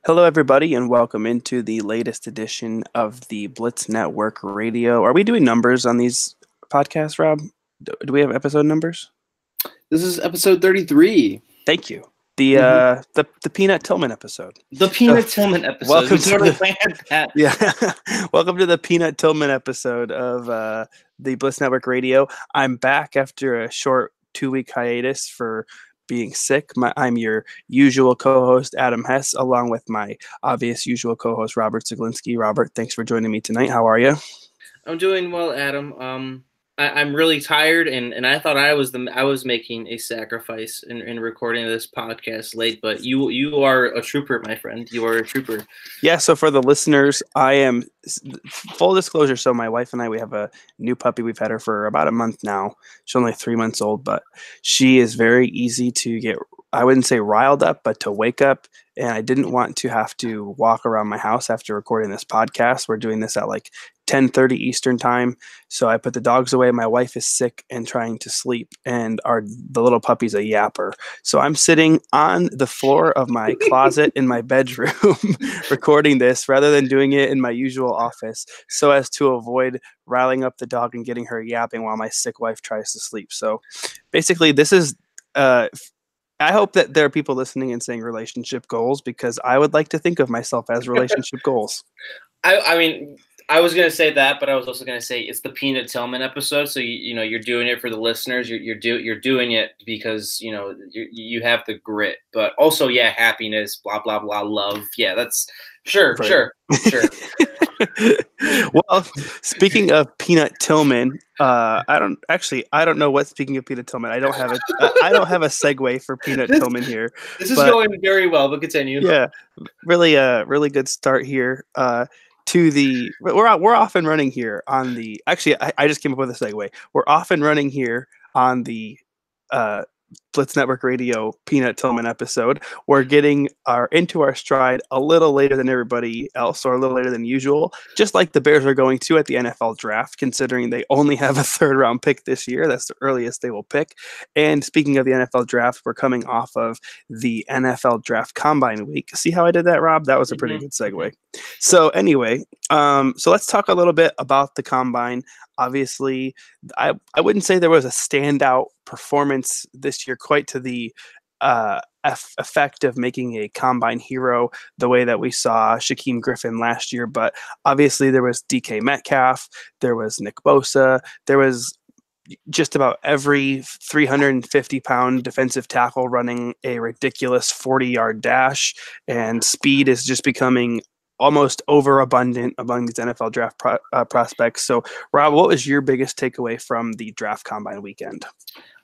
Hello, everybody, and welcome into the latest edition of the Blitz Network Radio. Are we doing numbers on these podcasts, Rob? Do we have episode numbers? This is episode 33. Thank you. The Peanut Tillman episode. The Peanut Tillman episode. Welcome We totally planned that. Yeah, welcome to the Peanut Tillman episode of the Blitz Network Radio. I'm back after a short 2-week hiatus for being sick. I'm your usual co-host, Adam Hess, along with my obvious usual co-host, Robert Zaglinski. Robert, thanks for joining me tonight. How are you? I'm doing well, Adam. I'm really tired, and I thought I was making a sacrifice in recording this podcast late, but you are a trooper, my friend. You are a trooper. Yeah, so for the listeners, I am full disclosure. So my wife and I, we have a new puppy. We've had her for about a month now. She's only 3 months old, but she is very easy to get, I wouldn't say riled up, but to wake up. And I didn't want to have to walk around my house after recording this podcast. We're doing this at like 10:30 Eastern time. So I put the dogs away. My wife is sick and trying to sleep, and the little puppy's a yapper. So I'm sitting on the floor of my closet in my bedroom recording this rather than doing it in my usual office, so as to avoid riling up the dog and getting her yapping while my sick wife tries to sleep. So basically this is I hope that there are people listening and saying relationship goals, because I would like to think of myself as relationship goals. I mean, I was going to say that, but I was also going to say it's the Peanut Tillman episode. So you're doing it for the listeners. You're doing it because you have the grit, but also happiness, blah blah blah, love. Yeah, that's sure. Well, speaking of Peanut Tillman, I don't know what. Speaking of Peanut Tillman, I don't have a segue for Peanut Tillman here. This is going very well, but continue. Yeah, really good start here. We're off and running here on the. Actually, I just came up with a segue. We're off and running here on the Blitz Network Radio Peanut Tillman episode. We're getting into our stride a little later than everybody else, or a little later than usual, just like the Bears are going to at the NFL draft, considering they only have a 3rd round pick this year. That's the earliest they will pick. And speaking of the NFL draft, we're coming off of the NFL draft combine week. See how I did that, Rob? That was a pretty good segue. So anyway, so let's talk a little bit about the combine. Obviously, I wouldn't say there was a standout performance this year quite to the effect of making a combine hero the way that we saw Shaquem Griffin last year. But obviously there was DK Metcalf, there was Nick Bosa, there was just about every 350-pound defensive tackle running a ridiculous 40-yard dash, and speed is just becoming almost overabundant among these NFL draft prospects. So, Rob, what was your biggest takeaway from the draft combine weekend?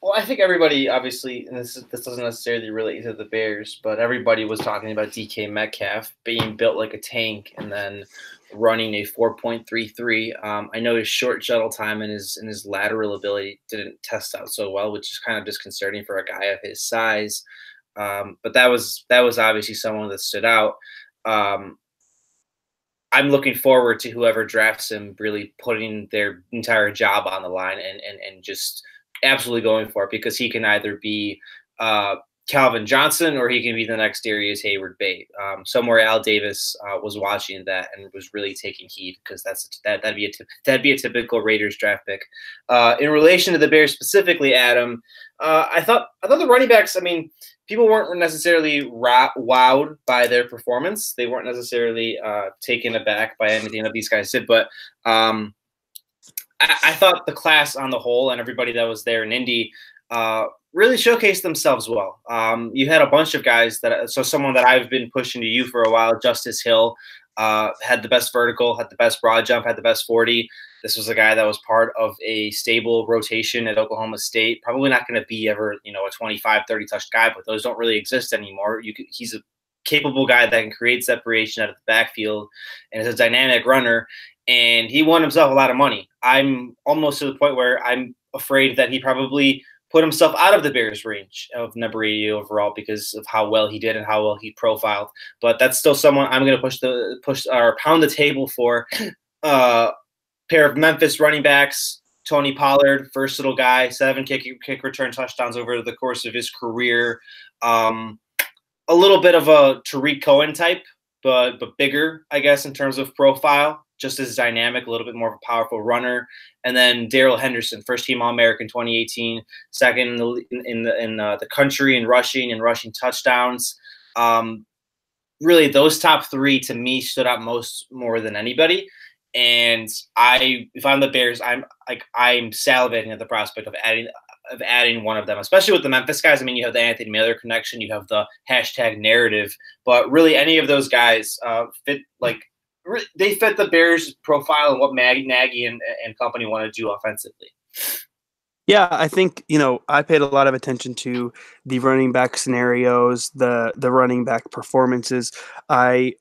Well, I think everybody, obviously, and this doesn't necessarily relate to the Bears, but everybody was talking about DK Metcalf being built like a tank and then running a 4.33. I know his short shuttle time and his lateral ability didn't test out so well, which is kind of disconcerting for a guy of his size. But that was obviously someone that stood out. I'm looking forward to whoever drafts him really putting their entire job on the line and just absolutely going for it, because he can either be Calvin Johnson or he can be the next Darius Hayward-Bate. Somewhere Al Davis was watching that and was really taking heed, because that'd be a typical Raiders draft pick. In relation to the Bears specifically, Adam, I thought the running backs, I mean, people weren't necessarily wowed by their performance. They weren't necessarily taken aback by anything that these guys did, but I thought the class on the whole and everybody that was there in Indy really showcased themselves well. You had a bunch of guys so someone that I've been pushing to you for a while, Justice Hill, had the best vertical, had the best broad jump, had the best 40. This was a guy that was part of a stable rotation at Oklahoma State. Probably not going to be ever, a 25, 30 touch guy, but those don't really exist anymore. He's a capable guy that can create separation out of the backfield and is a dynamic runner. And he won himself a lot of money. I'm almost to the point where I'm afraid that he probably put himself out of the Bears' range of number 80 overall because of how well he did and how well he profiled. But that's still someone I'm going to pound the table for. Pair of Memphis running backs, Tony Pollard, versatile guy, 7 kick return touchdowns over the course of his career. A little bit of a Tariq Cohen type but bigger, I guess, in terms of profile, just as dynamic, a little bit more of a powerful runner. And then Darrell Henderson, first team All-American 2018, second in the country in rushing touchdowns. Really, those top three to me stood out more than anybody. And if I'm the Bears, I'm salivating at the prospect of adding one of them, especially with the Memphis guys. I mean, you have the Anthony Miller connection, you have the hashtag narrative, but really any of those guys they fit the Bears profile and what Nagy and company want to do offensively. Yeah, I think, I paid a lot of attention to the running back scenarios, the running back performances. I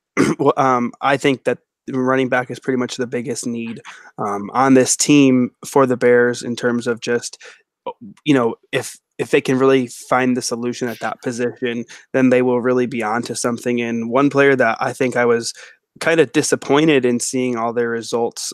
think that running back is pretty much the biggest need on this team for the Bears in terms of just, if they can really find the solution at that position, then they will really be onto something. And one player that I think I was kind of disappointed in seeing all their results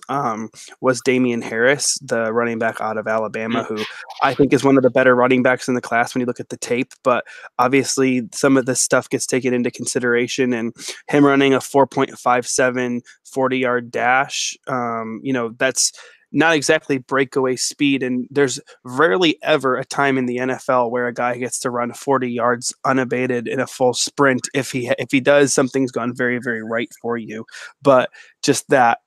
was Damian Harris, the running back out of Alabama, who I think is one of the better running backs in the class when you look at the tape. But obviously some of this stuff gets taken into consideration, and him running a 4.57 40-yard dash, that's not exactly breakaway speed, and there's rarely ever a time in the NFL where a guy gets to run 40 yards unabated in a full sprint. If he does, something's gone very, very right for you. But just that,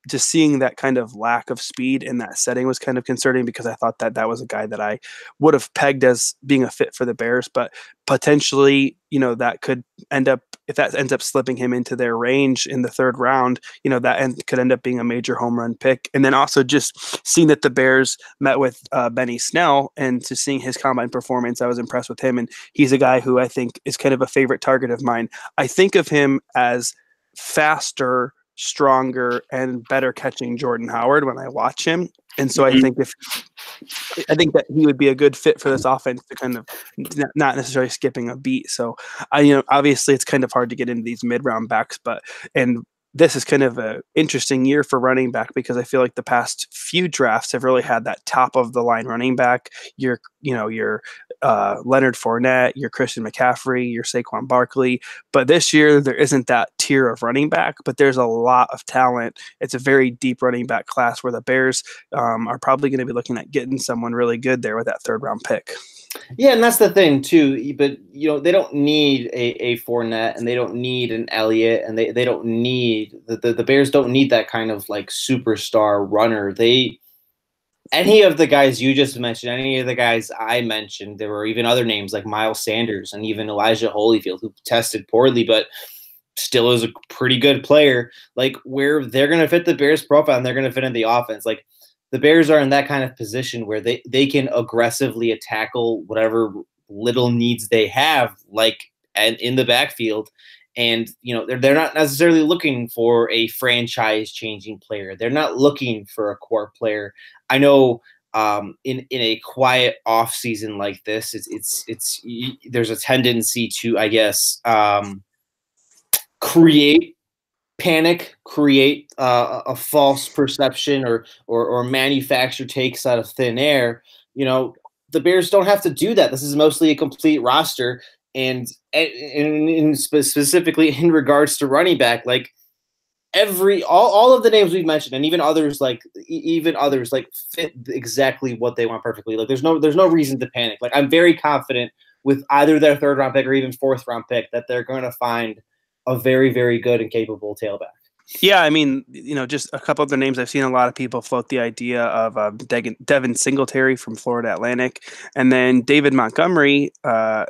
just seeing that kind of lack of speed in that setting was kind of concerning, because I thought that was a guy that I would have pegged as being a fit for the Bears, but potentially, that could end up, if that ends up slipping him into their range in the third round, that could end up being a major home run pick. And then also just seeing that the Bears met with Benny Snell, and to seeing his combine performance, I was impressed with him. And he's a guy who I think is kind of a favorite target of mine. I think of him as faster, stronger, and better catching Jordan Howard when I watch him. And so I think that he would be a good fit for this offense, to kind of not necessarily skipping a beat. So obviously it's kind of hard to get into these mid-round backs, and this is kind of an interesting year for running back, because I feel like the past few drafts have really had that top of the line running back. Your Leonard Fournette, your Christian McCaffrey, your Saquon Barkley. But this year there isn't that tier of running back, but there's a lot of talent. It's a very deep running back class where the Bears are probably going to be looking at getting someone really good there with that third round pick. Yeah, and that's the thing too. But they don't need a Fournette, and they don't need an Elliott, and they don't need the Bears don't need that kind of like superstar runner. Any of the guys you just mentioned, any of the guys I mentioned, there were even other names like Miles Sanders and even Elijah Holyfield, who tested poorly but still is a pretty good player. Like, where they're going to fit the Bears profile and they're going to fit in the offense. Like, the Bears are in that kind of position where they can aggressively tackle whatever little needs they have, like in the backfield. And, they're not necessarily looking for a franchise-changing player. They're not looking for a core player. I know in a quiet off season like this, there's a tendency to, I guess, create panic, create a false perception, or manufacture takes out of thin air. The Bears don't have to do that. This is mostly a complete roster, and specifically in regards to running back, like all of the names we've mentioned, and even others fit exactly what they want perfectly. Like, there's no reason to panic. Like, I'm very confident with either their third round pick or even fourth round pick that they're going to find a very, very good and capable tailback. Yeah, I mean, just a couple of the names. I've seen a lot of people float the idea of Devin Singletary from Florida Atlantic, and then David Montgomery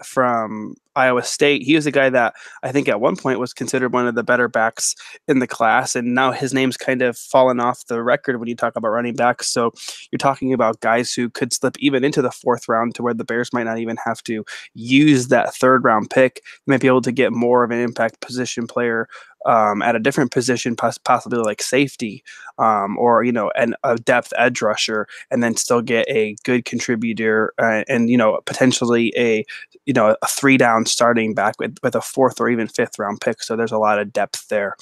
from Iowa State. He was a guy that I think at one point was considered one of the better backs in the class, and now his name's kind of fallen off the record when you talk about running backs. So you're talking about guys who could slip even into the fourth round, to where the Bears might not even have to use that third round pick. They might be able to get more of an impact position player at a different position, possibly like safety, or a depth edge rusher, and then still get a good contributor and potentially a 3-down starting back with a fourth or even fifth round pick. So there's a lot of depth there,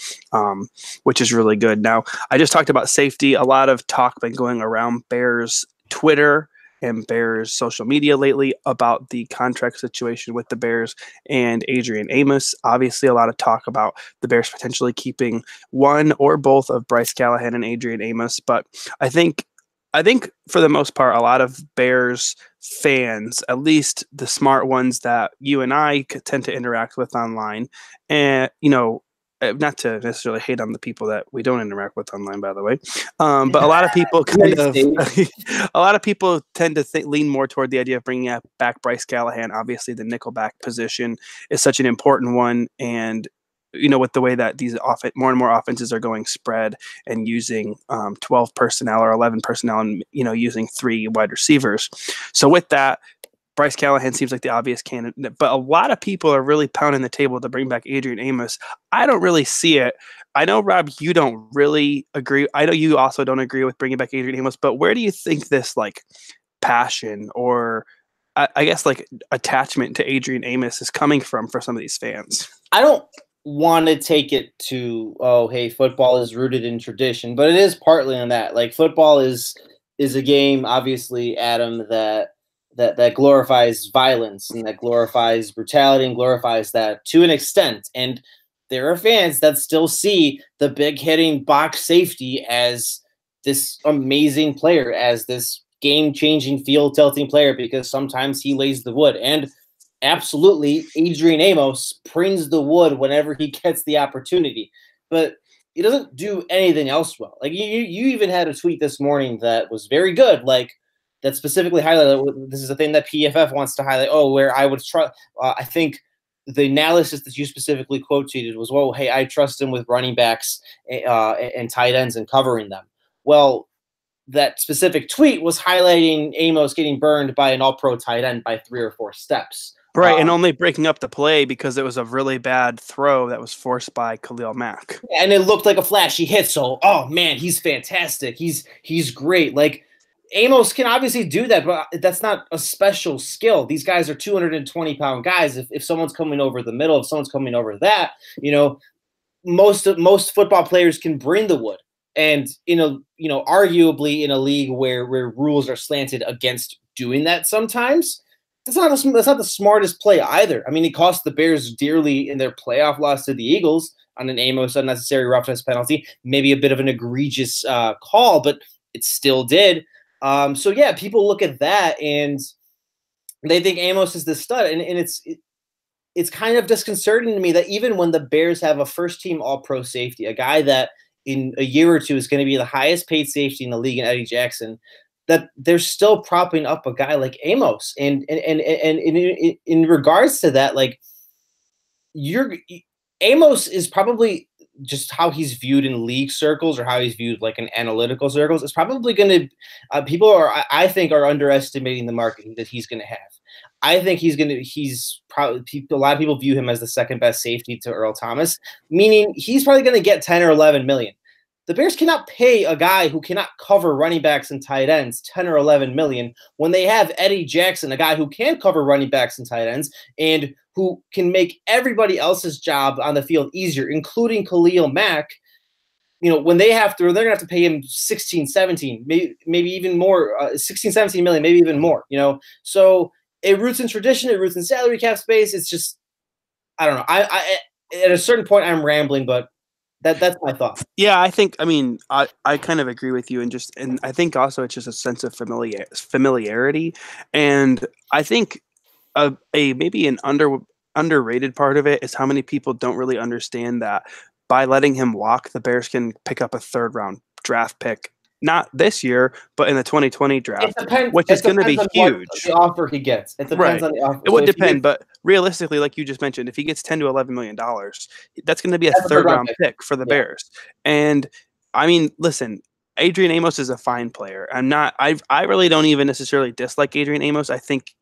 which is really good. Now, I just talked about safety. A lot of talk been going around Bears Twitter and Bears social media lately about the contract situation with the Bears and Adrian Amos. Obviously, a lot of talk about the Bears potentially keeping one or both of Bryce Callahan and Adrian Amos, but I think for the most part, a lot of Bears fans, at least the smart ones that you and I tend to interact with online, and not to necessarily hate on the people that we don't interact with online, by the way, but a lot of people a lot of people tend to lean more toward the idea of bringing back Bryce Callahan. Obviously, the nickelback position is such an important one, and with the way that these more and more offenses are going spread and using 12 personnel or 11 personnel and, using 3 wide receivers. So with that, Bryce Callahan seems like the obvious candidate, but a lot of people are really pounding the table to bring back Adrian Amos. I don't really see it. I know, Rob, you don't really agree. I know you also don't agree with bringing back Adrian Amos, but where do you think this passion or I guess attachment to Adrian Amos is coming from for some of these fans? I don't want to take it to, oh, hey, football is rooted in tradition, but it is partly on that. Football is a game, obviously, Adam, that glorifies violence and that glorifies brutality and glorifies that to an extent. And there are fans that still see the big hitting box safety as this amazing player, as this game-changing, field-tilting player, because sometimes he lays the wood. And absolutely, Adrian Amos brings the wood whenever he gets the opportunity, but he doesn't do anything else well. You even had a tweet this morning that was very good, that specifically highlighted, this is a thing that PFF wants to highlight, where I would trust, I think the analysis that you specifically quote tweeted was, well, hey, I trust him with running backs and tight ends and covering them. Well, that specific tweet was highlighting Amos getting burned by an all-pro tight end by 3 or 4 steps. Right, and only breaking up the play because it was a really bad throw that was forced by Khalil Mack. And it looked like a flashy hit, so, oh, man, he's fantastic. He's great. Amos can obviously do that, but that's not a special skill. These guys are 220-pound guys. If someone's coming over the middle, if someone's coming over that, most football players can bring the wood. And, arguably in a league where rules are slanted against doing that sometimes, that's not the smartest play either. I mean, it cost the Bears dearly in their playoff loss to the Eagles on an Amos unnecessary roughness penalty. Maybe a bit of an egregious call, but it still did. So yeah, people look at that and they think Amos is the stud, and it's kind of disconcerting to me that even when the Bears have a first-team All-Pro safety, a guy that in a year or two is going to be the highest-paid safety in the league, in Eddie Jackson, that they're still propping up a guy like Amos. And in regards to that, Amos is probably just how he's viewed in league circles or how he's viewed in analytical circles. It's probably going to people I think are underestimating the market that he's going to have. I think he's probably, a lot of people view him as the second best safety to Earl Thomas, meaning he's probably going to get 10 or 11 million. The Bears cannot pay a guy who cannot cover running backs and tight ends 10 or 11 million when they have Eddie Jackson, a guy who can cover running backs and tight ends and who can make everybody else's job on the field easier, including Khalil Mack. When they're going to have to pay him 16, 17, maybe even more, 16, 17 million, maybe even more, So it roots in tradition, it roots in salary cap space. It's just, I don't know. I at a certain point I'm rambling, but that's my thought. Yeah, I kind of agree with you, and I think also it's just a sense of familiarity, and I think maybe an underrated part of it is how many people don't really understand that by letting him walk, the Bears can pick up a 3rd-round draft pick. Not this year, but in the 2020 draft, which is going to be huge. The offer he gets. It depends on the offer. It would depend, but realistically, like you just mentioned, if he gets $10 to $11 million, that's going to be a 3rd-round pick for the Bears. And I mean, listen, Adrian Amos is a fine player. I really don't even necessarily dislike Adrian Amos. I think,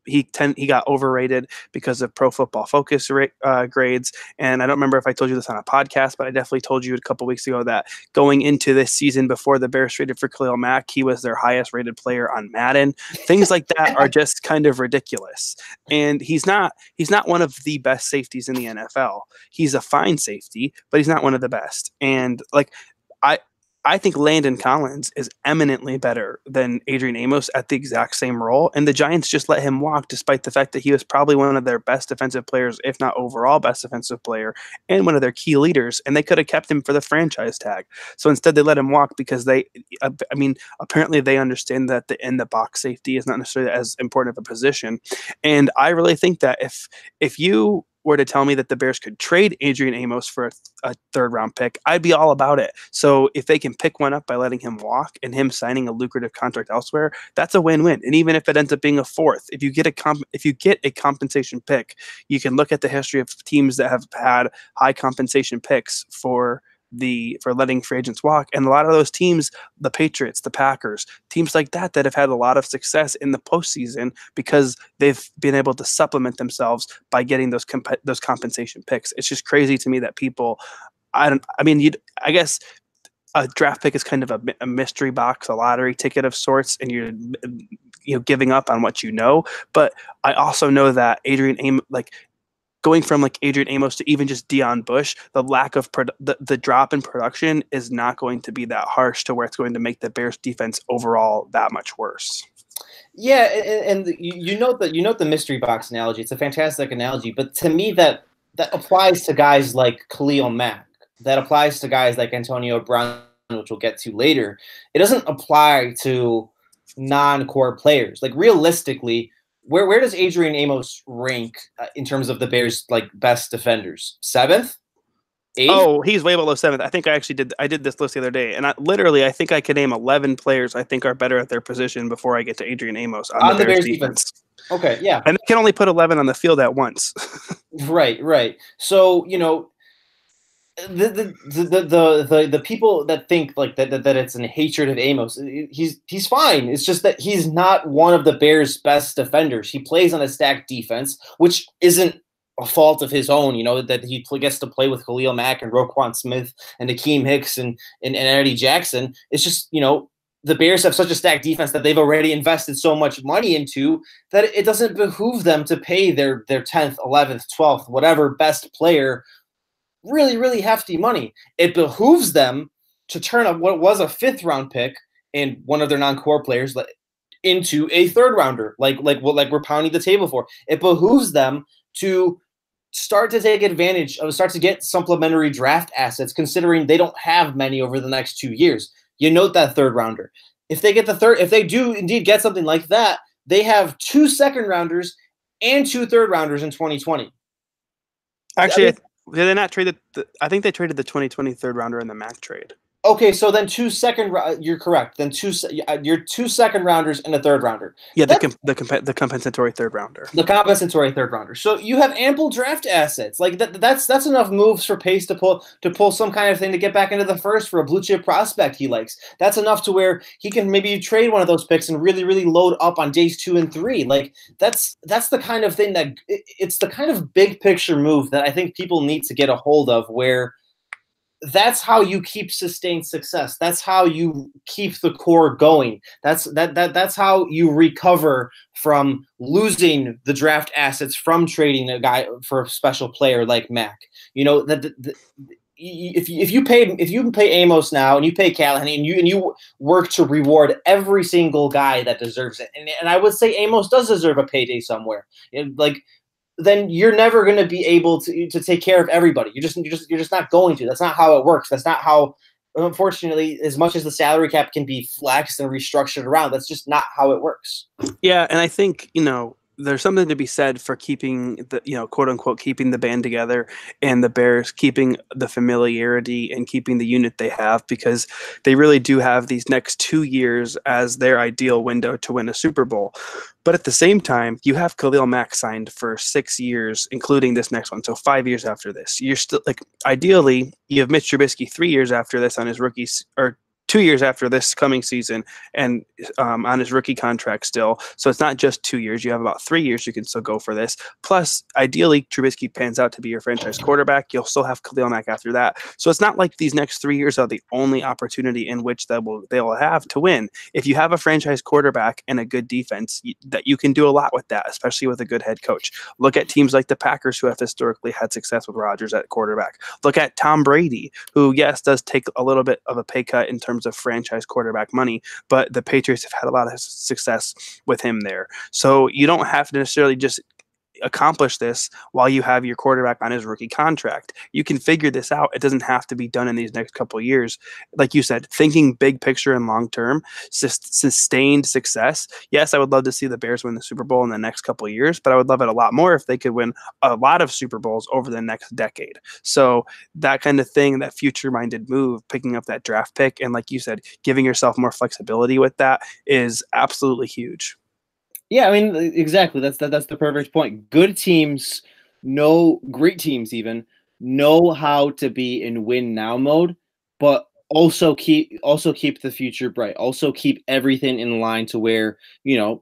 he got overrated because of Pro Football Focus grades. And I don't remember if I told you this on a podcast, but I definitely told you a couple weeks ago that going into this season before the Bears traded for Khalil Mack, he was their highest rated player on Madden. Things like that are just kind of ridiculous. And he's not one of the best safeties in the NFL. He's a fine safety, but he's not one of the best. And I think Landon Collins is eminently better than Adrian Amos at the exact same role, and the Giants just let him walk despite the fact that he was probably one of their best defensive players, if not overall best defensive player, and one of their key leaders, and they could have kept him for the franchise tag. So instead they let him walk because apparently they understand that the in-the-box safety is not necessarily as important of a position, and I really think that if you were to tell me that the Bears could trade Adrian Amos for a third-round pick, I'd be all about it. So if they can pick one up by letting him walk and him signing a lucrative contract elsewhere, that's a win-win. And even if it ends up being a fourth, if you get a compensation pick, you can look at the history of teams that have had high compensation picks for letting free agents walk, and a lot of those teams, the Patriots, the Packers, teams like that have had a lot of success in the postseason because they've been able to supplement themselves by getting those compensation picks. It's just crazy to me that people, I guess a draft pick is kind of a mystery box, a lottery ticket of sorts, and you're giving up on what you know. But I also know that going from Adrian Amos to even just Deion Bush, the lack of the drop in production is not going to be that harsh to where it's going to make the Bears defense overall that much worse. Yeah, and you note the mystery box analogy. It's a fantastic analogy, but to me that applies to guys like Khalil Mack. That applies to guys like Antonio Brown, which we'll get to later. It doesn't apply to non-core players. Realistically, where does Adrian Amos rank in terms of the Bears' best defenders? 7th? 8th? Oh, he's way below 7th. I think I did this list the other day, and I think I could name 11 players I think are better at their position before I get to Adrian Amos on the Bears defense. Okay, yeah. And they can only put 11 on the field at once. Right. So, the people that think that it's a hatred of Amos, he's fine. It's just that he's not one of the Bears' best defenders. He plays on a stacked defense, which isn't a fault of his own. That he gets to play with Khalil Mack and Roquan Smith and Akeem Hicks and Eddie Jackson. It's just the Bears have such a stacked defense that they've already invested so much money into that it doesn't behoove them to pay their 10th, 11th, 12th, whatever best player really, really hefty money. It behooves them to turn what was a 5th-round pick and one of their non-core players into a 3rd-rounder, like we're pounding the table for. It behooves them to start to take advantage of, start to get supplementary draft assets, considering they don't have many over the next 2 years. You note that 3rd-rounder. If they do indeed get something like that, they have 2 2nd-rounders and 2 3rd-rounders in 2020. Actually, did they not trade I think they traded the 2020 3rd-rounder in the Mack trade. Okay, so then 2 second. You're correct. Then you're 2 2nd-rounders and a 3rd-rounder. Yeah, the compensatory 3rd-rounder. The compensatory 3rd-rounder. So you have ample draft assets. That's enough moves for Pace to pull some kind of thing to get back into the first for a blue chip prospect he likes. That's enough to where he can maybe trade one of those picks and really, really load up on days 2 and 3. That's the kind of thing that it's the kind of big picture move that I think people need to get a hold of, where that's how you keep sustained success. That's how you keep the core going. That's how you recover from losing the draft assets from trading a guy for a special player like Mack. If you pay Amos now and you pay Callahan and you work to reward every single guy that deserves it, and I would say Amos does deserve a payday somewhere. Then you're never going to be able to take care of everybody. You're just not going to. That's not how it works. That's not how, unfortunately, as much as the salary cap can be flexed and restructured around, that's just not how it works. Yeah, and I think, there's something to be said for keeping the, quote unquote, keeping the band together, and the Bears keeping the familiarity and keeping the unit they have, because they really do have these next 2 years as their ideal window to win a Super Bowl. But at the same time, you have Khalil Mack signed for 6 years, including this next one. So 5 years after this, you're still ideally you have Mitch Trubisky 3 years after this on his rookies, or 2 years after this coming season, and on his rookie contract still. So it's not just 2 years. You have about 3 years you can still go for this. Plus, ideally, Trubisky pans out to be your franchise quarterback. You'll still have Khalil Mack after that. So it's not like these next 3 years are the only opportunity in which they'll have to win. If you have a franchise quarterback and a good defense, that you can do a lot with that, especially with a good head coach. Look at teams like the Packers, who have historically had success with Rodgers at quarterback. Look at Tom Brady, who, yes, does take a little bit of a pay cut in terms of franchise quarterback money, but the Patriots have had a lot of success with him there. So you don't have to necessarily just accomplish this while you have your quarterback on his rookie contract. You can figure this out. It doesn't have to be done in these next couple of years. Like you said, thinking big picture and long term, sustained success. Yes, I would love to see the Bears win the Super Bowl in the next couple of years, but I would love it a lot more if they could win a lot of Super Bowls over the next decade. So that kind of thing, that future-minded move, picking up that draft pick, and like you said, giving yourself more flexibility with that is absolutely huge. Yeah, I mean, exactly. That's the perfect point. Good teams great teams even know how to be in win now mode, but also keep the future bright. Also keep everything in line to where,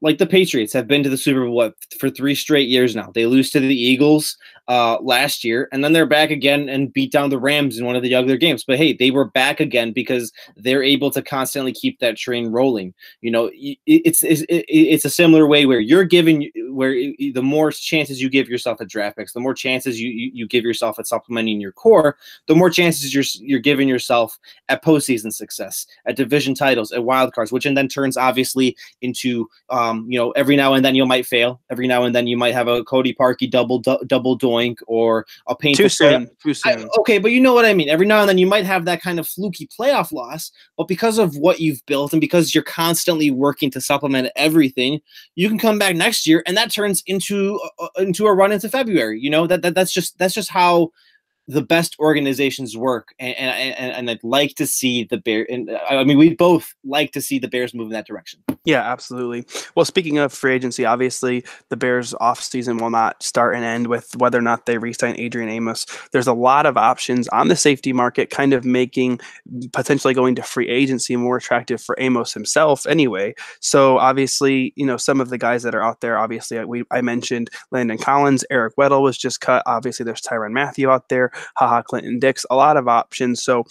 like the Patriots have been to the Super Bowl for 3 straight years now. They lose to the Eagles last year, and then they're back again and beat down the Rams in one of the other games. But hey, they were back again because they're able to constantly keep that train rolling. It's a similar way where the more chances you give yourself at draft picks, the more chances you give yourself at supplementing your core, the more chances you're giving yourself at postseason success, at division titles, at wild cards, which then turns obviously into every now and then you might fail. Every now and then you might have a Cody Parkey double doink or a painful too soon. Okay, but you know what I mean. Every now and then you might have that kind of fluky playoff loss, but because of what you've built and because you're constantly working to supplement everything, you can come back next year and that turns into a run into February. That's just how the best organizations work, and I'd like to see the Bears. And I mean, we both like to see the Bears move in that direction. Yeah, absolutely. Well, speaking of free agency, obviously the Bears offseason will not start and end with whether or not they re-sign Adrian Amos. There's a lot of options on the safety market, kind of making potentially going to free agency more attractive for Amos himself anyway. So obviously, some of the guys that are out there, obviously I mentioned Landon Collins, Eric Weddle was just cut. Obviously there's Tyrann Mathieu out there, Clinton Dix, a lot of options. So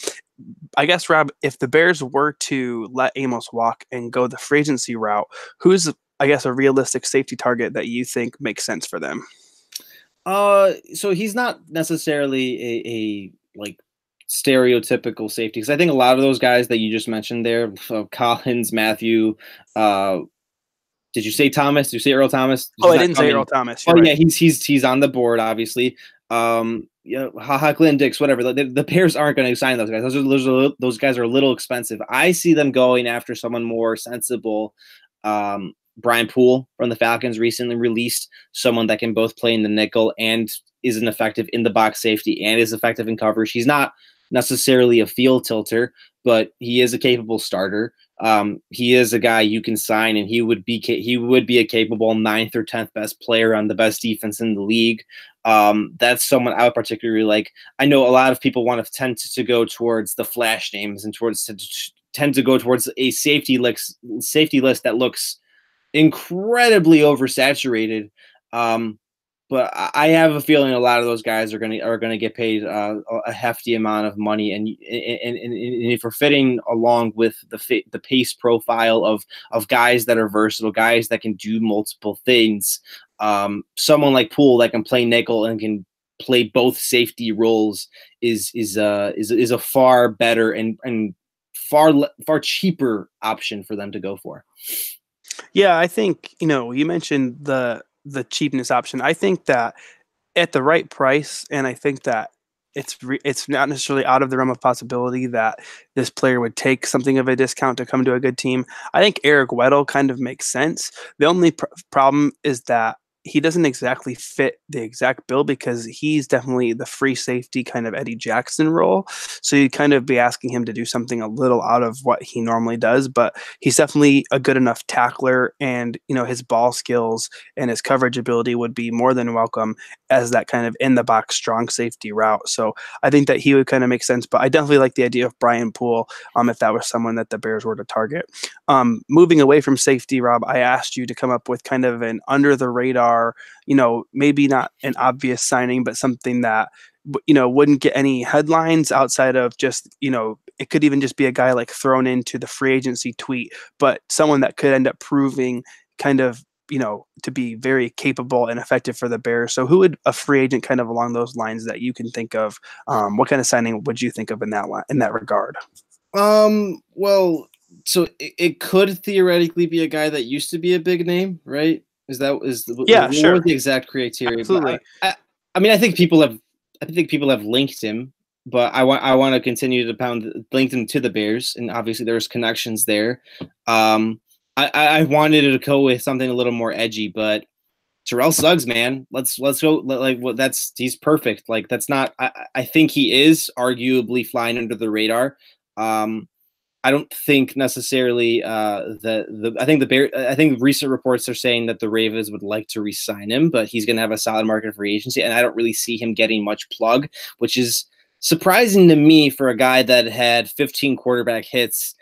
I guess, Rob, if the Bears were to let Amos walk and go the free agency route, who's, I guess, a realistic safety target that you think makes sense for them? So he's not necessarily a stereotypical safety, because I think a lot of those guys that you just mentioned there, Collins, Mathieu, did you say Thomas? Did you say Earl Thomas? I didn't say Earl Thomas. Yeah, he's on the board, obviously. Clinton Dix, whatever. The Bears aren't going to sign those guys. Those guys are a little expensive. I see them going after someone more sensible. Brian Poole from the Falcons recently released someone that can both play in the nickel and is an effective in the box safety and is effective in coverage. He's not necessarily a field tilter, but he is a capable starter. He is a guy you can sign, and he would be a capable 9th or 10th best player on the best defense in the league. That's someone I would particularly like. I know a lot of people want to tend to go towards the flash names and tend to go towards a safety list that looks incredibly oversaturated. But I have a feeling a lot of those guys are going to get paid a hefty amount of money, and if we're fitting along with the pace profile of guys that are versatile, guys that can do multiple things, someone like Poole that can play nickel and can play both safety roles is a far better and far cheaper option for them to go for. Yeah, I think you mentioned the cheapness option. I think that at the right price, and I think that it's not necessarily out of the realm of possibility that this player would take something of a discount to come to a good team. I think Eric Weddle kind of makes sense. The only problem is that he doesn't exactly fit the exact bill because he's definitely the free safety kind of Eddie Jackson role. So you'd kind of be asking him to do something a little out of what he normally does, but he's definitely a good enough tackler, and his ball skills and his coverage ability would be more than welcome as that kind of in the box strong safety route. So I think that he would kind of make sense, but I definitely like the idea of Brian Poole if that was someone that the Bears were to target. Moving away from safety, Rob, I asked you to come up with kind of an under the radar, maybe not an obvious signing, but something that wouldn't get any headlines outside of just, it could even just be a guy like thrown into the free agency tweet, but someone that could end up proving kind of, to be very capable and effective for the Bears. So who would a free agent kind of along those lines that you can think of? What kind of signing would you think of in that regard? Well, so it could theoretically be a guy that used to be a big name, right? Sure. What the exact criteria? Absolutely. I mean, I think people have linked him, but I want to continue to link him to the Bears, and obviously there's connections there. I wanted to go with something a little more edgy, but Terrell Suggs, man, let's go. Like, well, he's perfect. Like, that's not. I think he is arguably flying under the radar. I don't think necessarily I think recent reports are saying that the Ravens would like to re-sign him, but he's going to have a solid market for agency, and I don't really see him getting much plug, which is surprising to me for a guy that had 15 quarterback hits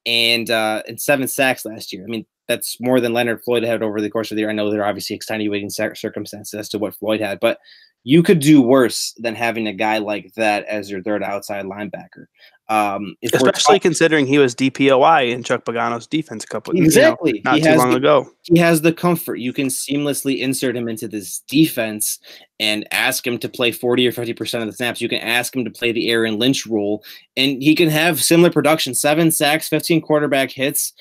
and 7 sacks last year. I mean, that's more than Leonard Floyd had over the course of the year. I know there are obviously extenuating circumstances as to what Floyd had, but you could do worse than having a guy like that as your third outside linebacker. Especially considering he was DPOI in Chuck Pagano's defense a couple exactly not too long ago. He has the comfort. You can seamlessly insert him into this defense and ask him to play 40 or 50% of the snaps. You can ask him to play the Aaron Lynch role, and he can have similar production: 7 sacks, 15 quarterback hits.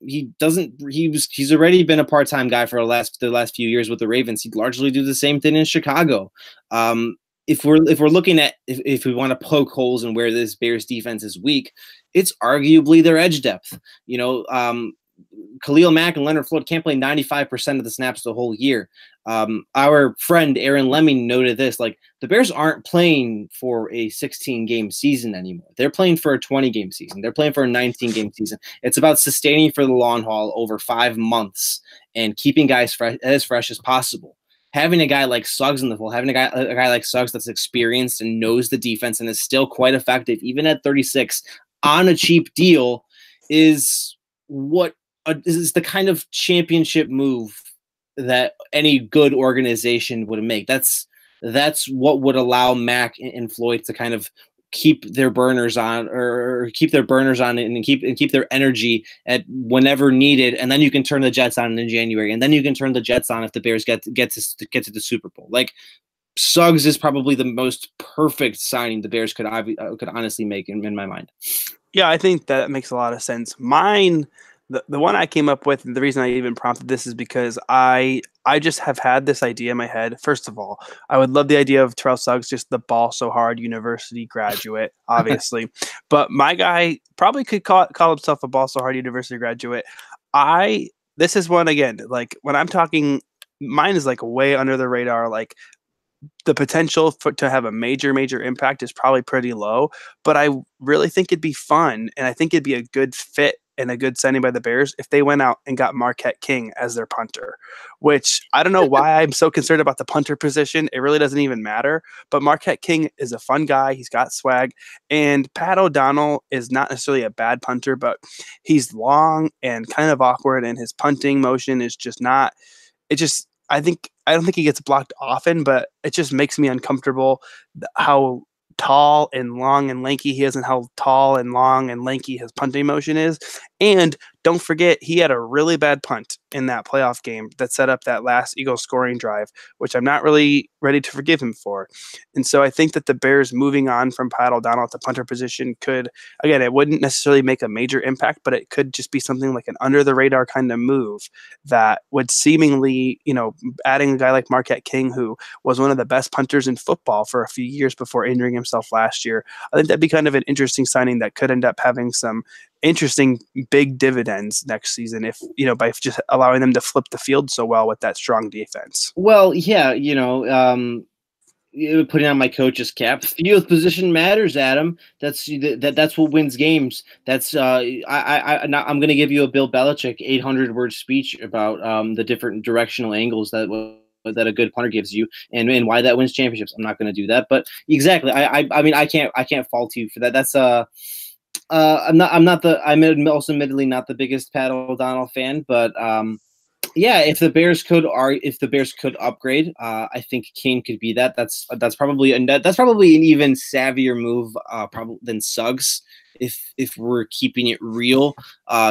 He's already been a part-time guy for the last few years with the Ravens. He'd largely do the same thing in Chicago. If we're looking at if we want to poke holes in where this Bears defense is weak, it's arguably their edge depth. Khalil Mack and Leonard Floyd can't play 95% of the snaps the whole year. Our friend Aaron Lemming noted this: like, the Bears aren't playing for a 16-game season anymore. They're playing for a 20-game season. They're playing for a 19-game season. It's about sustaining for the long haul over 5 months and keeping guys as fresh as possible. Having a guy like Suggs in the fold, having a guy like Suggs that's experienced and knows the defense and is still quite effective, even at 36, on a cheap deal, is the kind of championship move that any good organization would make. That's what would allow Mack and Floyd to kind of keep their burners on and keep their energy at whenever needed, and then you can turn the Jets on in January, and then you can turn the Jets on if the Bears get to the Super Bowl. Like, Suggs is probably the most perfect signing the Bears could honestly make in my mind. Yeah, I think that makes a lot of sense. Mine, the one I came up with, and the reason I even prompted this is because I just have had this idea in my head. First of all, I would love the idea of Terrell Suggs, just the ball so hard university graduate, obviously. But my guy probably could call himself a ball so hard university graduate. This is one, again, like, when I'm talking, mine is like way under the radar. Like, the potential to have a major impact is probably pretty low, but I really think it'd be fun, and I think it'd be a good fit and a good signing by the Bears if they went out and got Marquette King as their punter, which I don't know why I'm so concerned about the punter position. It really doesn't even matter, but Marquette King is a fun guy. He's got swag, and Pat O'Donnell is not necessarily a bad punter, but he's long and kind of awkward, and his punting motion is just not – I don't think he gets blocked often, but it just makes me uncomfortable how tall and long and lanky he is, and how tall and long and lanky his punting motion is. And don't forget, he had a really bad punt in that playoff game that set up that last Eagles scoring drive, which I'm not really ready to forgive him for. And so I think that the Bears moving on from Pat O'Donnell at the punter position could, again, it wouldn't necessarily make a major impact, but it could just be something like an under the radar kind of move that would seemingly, adding a guy like Marquette King, who was one of the best punters in football for a few years before injuring himself last year. I think that'd be kind of an interesting signing that could end up having some interesting big dividends next season if, by just allowing them to flip the field so well with that strong defense. Well, yeah, putting on my coach's cap, field position matters, Adam. That's what wins games. That's I'm going to give you a Bill Belichick 800-word speech about the different directional angles that a good punter gives you and why that wins championships. I'm not going to do that, but exactly. I mean, I can't fault you for that. That's I'm also admittedly not the biggest Pat O'Donnell fan, but yeah, if the Bears could upgrade, I think Kane could be that. That's probably an even savvier move probably than Suggs if we're keeping it real,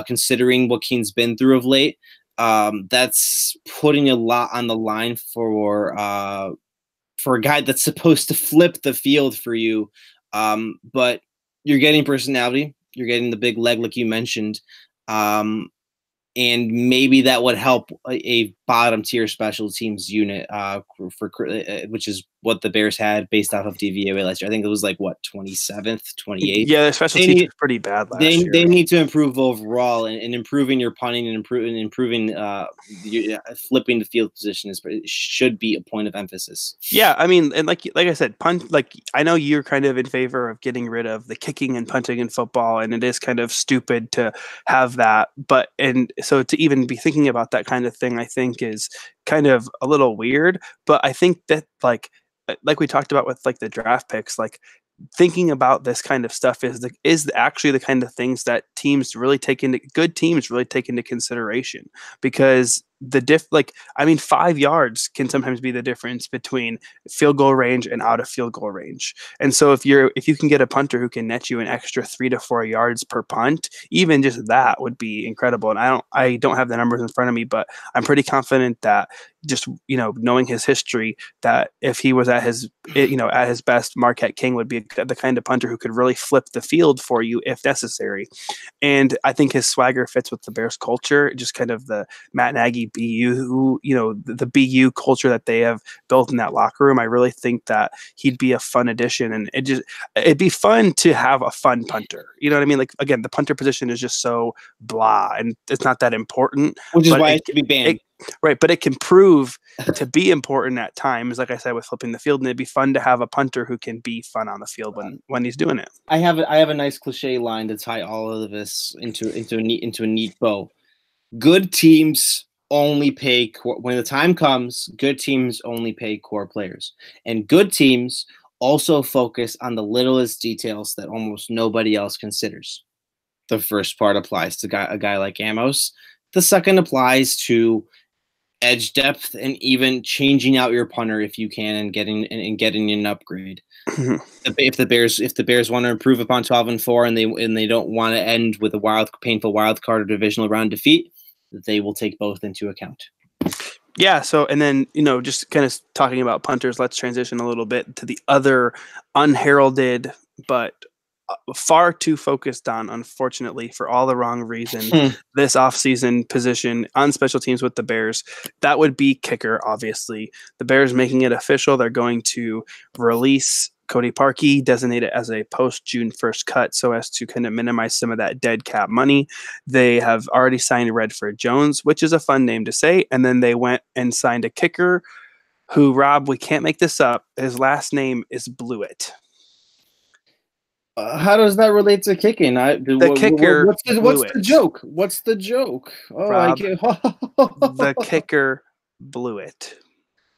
considering what Kane's been through of late. That's putting a lot on the line for a guy that's supposed to flip the field for you. But you're getting personality, you're getting the big leg like you mentioned. And maybe that would help a bottom tier special teams unit, which is what the Bears had based off of DVOA last year. I think it was like 27th, 28th. Yeah, their special teams was pretty bad last year. They need to improve overall, and improving your punting and improving flipping the field position should be a point of emphasis. Yeah, I mean, and like I said, punt. Like I know you're kind of in favor of getting rid of the kicking and punting in football, and it is kind of stupid to have that. And so to even be thinking about that kind of thing, I think is kind of a little weird. But I think that like we talked about with like the draft picks, like thinking about this kind of stuff is actually the kind of things that good teams really take into consideration, because 5 yards can sometimes be the difference between field goal range and out of field goal range. And so if you can get a punter who can net you an extra 3 to 4 yards per punt, even just that would be incredible. And I don't have the numbers in front of me, but I'm pretty confident that just, knowing his history, that if he was at his best, Marquette King would be the kind of punter who could really flip the field for you if necessary. And I think his swagger fits with the Bears culture, just kind of the Matt Nagy BU, the BU culture that they have built in that locker room. I really think that he'd be a fun addition, and it'd be fun to have a fun punter. You know what I mean? Like, again, the punter position is just so blah, and it's not that important. Which is why it should be banned. Right, but it can prove to be important at times, like I said, with flipping the field, and it'd be fun to have a punter who can be fun on the field when he's doing it. I have a nice cliche line to tie all of this into a neat bow. Good teams only pay when the time comes. Good teams only pay core players, and good teams also focus on the littlest details that almost nobody else considers. The first part applies to a guy like Amos. The second applies to edge depth and even changing out your punter if you can and getting an upgrade. If the Bears want to improve upon 12-4 and they don't want to end with a painful wild card or divisional round defeat, they will take both into account. Yeah. So, and then, just kind of talking about punters, let's transition a little bit to the other unheralded, but far too focused on, unfortunately, for all the wrong reason, this offseason position on special teams with the Bears. That would be kicker, obviously. The Bears making it official. They're going to release Cody Parkey, designate it as a post-June 1st cut so as to kind of minimize some of that dead cap money. They have already signed Redford Jones, which is a fun name to say, and then they went and signed a kicker who, Rob, we can't make this up. His last name is Blewett. How does that relate to kicking? Kicker. What's the joke? What's the joke? Oh, Rob, the kicker Blewett.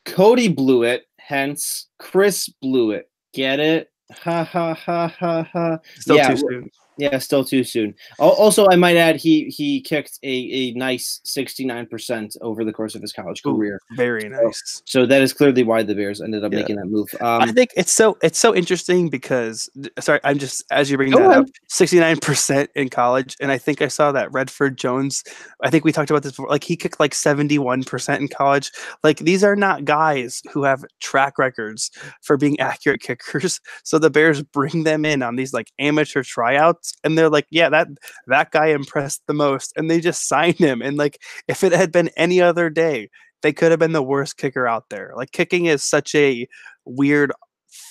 Cody Blewett, hence Chris Blewett. Get it? Ha ha ha ha ha. Still too soon. Yeah, still too soon. Also, I might add, he kicked a nice 69% over the course of his college career. Very nice. So that is clearly why the Bears ended up making that move. I think it's so interesting because, sorry, I'm just, as you bring that up, 69% in college, and I think I saw that Redford Jones, I think we talked about this before, like he kicked like 71% in college. Like these are not guys who have track records for being accurate kickers. So the Bears bring them in on these like amateur tryouts. And they're like, yeah, that guy impressed the most, and they just signed him. And like, if it had been any other day, they could have been the worst kicker out there. Like, kicking is such a weird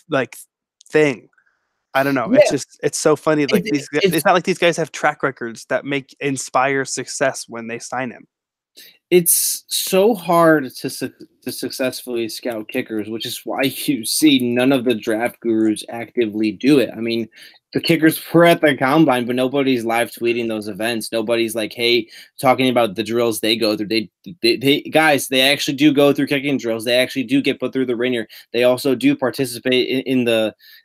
like thing. I don't know. Yeah. It's so funny. Like It's it's not like these guys have track records that inspire success when they sign him. it's so hard to successfully scout kickers, which is why you see none of the draft gurus actively do it. I mean, the kickers were at the combine, but nobody's live tweeting those events. Nobody's like, hey, talking about the drills they go through. They guys, they actually do go through kicking drills. They actually do get put through the ringer. They also do participate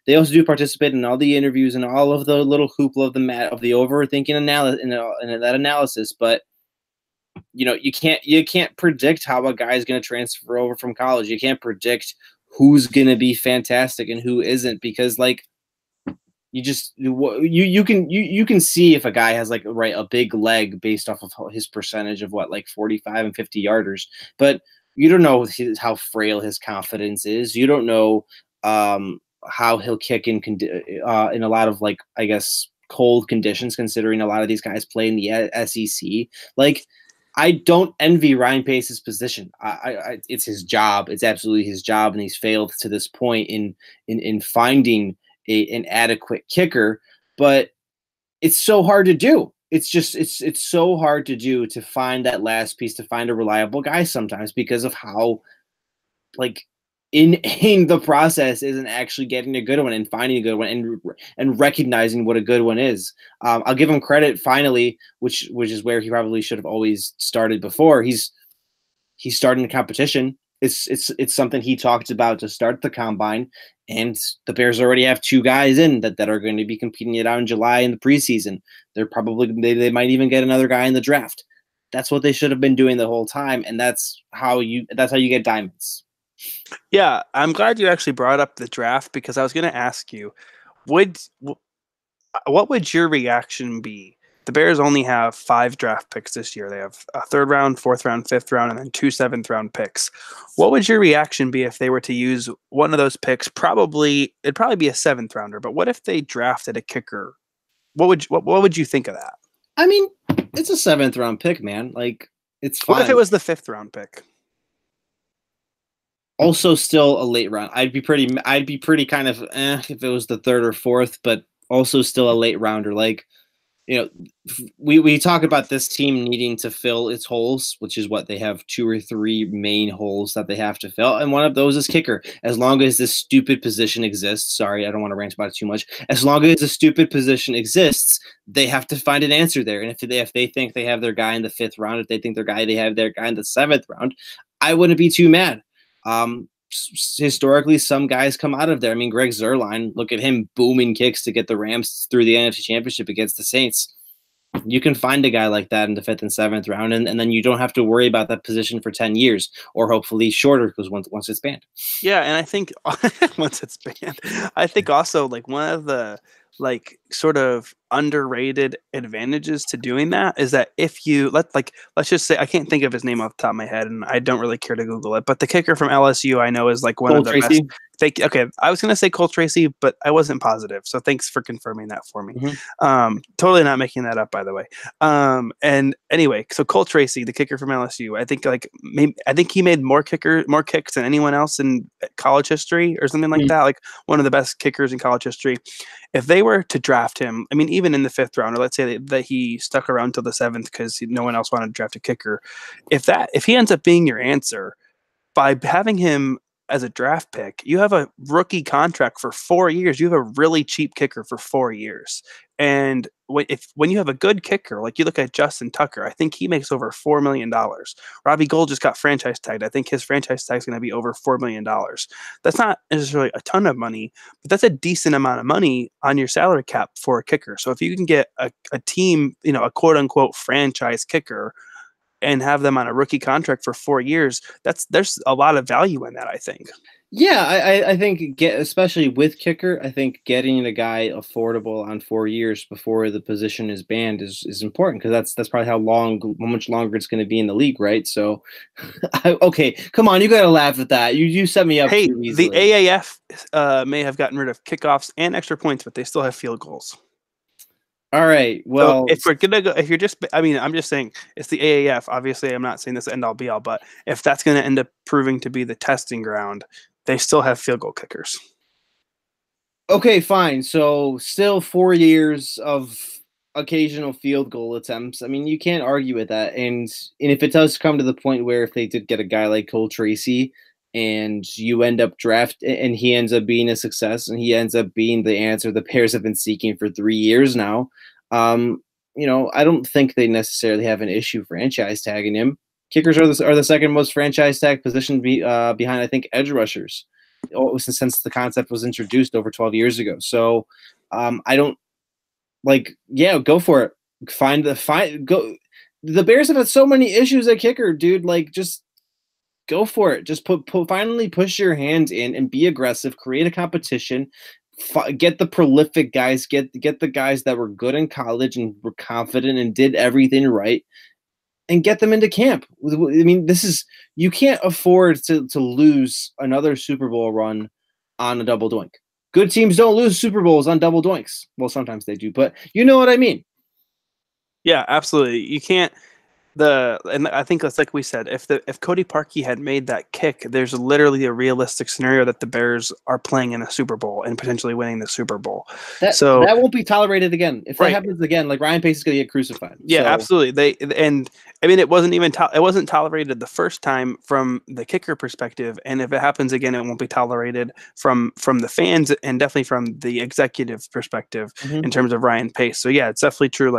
they also do participate in all the interviews and all of the little hoopla of the overthinking analysis and that analysis, but you can't predict how a guy is going to transfer over from college. You can't predict who's going to be fantastic and who isn't, because like you can see if a guy has like a big leg based off of his percentage of like 45 and 50 yarders, but you don't know how frail his confidence is. You don't know how he'll kick in a lot of, like, I guess, cold conditions, considering a lot of these guys play in the SEC. Like, I don't envy Ryan Pace's position. It's his job. It's absolutely his job, and he's failed to this point in finding an adequate kicker. But it's so hard to do. It's so hard to do, to find that last piece, to find a reliable guy sometimes, because of how, like, in the process isn't actually getting a good one and finding a good one and recognizing what a good one is. I'll give him credit finally, which is where he probably should have always started before. He's starting the competition. It's something he talked about to start the combine, and the Bears already have 2 guys in that are going to be competing it out in July in the preseason. They might even get another guy in the draft. That's what they should have been doing the whole time, and that's how you get diamonds. Yeah, I'm glad you actually brought up the draft, because I was going to ask you, what would your reaction be? The Bears only have 5 draft picks this year. They have a 3rd round, 4th round, 5th round, and then 2 7th round picks. What would your reaction be if they were to use one of those picks? It'd probably be a 7th rounder, but what if they drafted a kicker? What would you think of that? I mean, it's a 7th round pick, man. Like, it's fine. What if it was the 5th round pick? Also, still a late round. I'd be pretty kind of if it was the 3rd or 4th, but also still a late rounder. Like, we talk about this team needing to fill its holes, which is what they have 2 or 3 main holes that they have to fill, and one of those is kicker. As long as this stupid position exists, sorry, I don't want to rant about it too much. As long as the stupid position exists, they have to find an answer there. And if they think they have their guy in the 5th round, if they think they have their guy in the 7th round, I wouldn't be too mad. Historically, some guys come out of there. I mean, Greg Zuerlein, look at him booming kicks to get the Rams through the NFC Championship against the Saints. You can find a guy like that in the 5th and 7th round, and then you don't have to worry about that position for 10 years, or hopefully shorter, because once it's banned. Yeah, and I think once it's banned, I think also, like, one of the, like, sort of underrated advantages to doing that is that if you let's just say, I can't think of his name off the top of my head, and I don't really care to Google it, but the kicker from LSU I know is like one Cole of the Tracy? best. Okay, I was gonna say Cole Tracy, but I wasn't positive, so thanks for confirming that for me. Mm-hmm. Totally not making that up, by the way. And anyway, so Cole Tracy, the kicker from LSU, I think he made more kicks than anyone else in college history, or something like that. Like, one of the best kickers in college history. If they were to draft him, I mean, even in the 5th round, or let's say that he stuck around till the 7th because no one else wanted to draft a kicker, if he ends up being your answer, by having him as a draft pick, you have a rookie contract for 4 years. You have a really cheap kicker for 4 years. And when you have a good kicker, like you look at Justin Tucker, I think he makes over $4 million. Robbie Gould just got franchise tagged. I think his franchise tag is going to be over $4 million. That's not necessarily a ton of money, but that's a decent amount of money on your salary cap for a kicker. So if you can get a team, a quote unquote franchise kicker, and have them on a rookie contract for 4 years, there's a lot of value in that, I think. Yeah, I think especially with kicker, I think getting a guy affordable on 4 years before the position is banned is important, because that's probably how much longer it's going to be in the league, right? So, okay, come on, you got to laugh at that. You set me up too easily. The AAF may have gotten rid of kickoffs and extra points, but they still have field goals. All right. Well, so if we're gonna go, I'm just saying it's the AAF. Obviously, I'm not saying this end all be all, but if that's going to end up proving to be the testing ground, they still have field goal kickers. Okay, fine. So still 4 years of occasional field goal attempts. I mean, you can't argue with that. And if it does come to the point where if they did get a guy like Cole Tracy and you end up and he ends up being a success and he ends up being the answer the Bears have been seeking for 3 years now, um, I don't think they necessarily have an issue franchise tagging him. Kickers are the second most franchise tag position behind, I think, edge rushers since the concept was introduced over 12 years ago. So I don't go for it. Go. The Bears have had so many issues at kicker, dude. Like, just go for it. Just finally push your hand in and be aggressive. Create a competition. Get the prolific guys. Get the guys that were good in college and were confident and did everything right, and get them into camp. I mean, you can't afford to lose another Super Bowl run on a double doink. Good teams don't lose Super Bowls on double doinks. Well, sometimes they do, but you know what I mean. Yeah, absolutely. You can't. And I think that's like we said, if Cody Parkey had made that kick, there's literally a realistic scenario that the Bears are playing in a Super Bowl and potentially winning the Super Bowl. That won't be tolerated again. If that happens again, like Ryan Pace is going to get crucified. Yeah, absolutely. It wasn't tolerated the first time from the kicker perspective, and if it happens again, it won't be tolerated from the fans and definitely from the executive perspective in terms of Ryan Pace. So yeah, it's definitely true.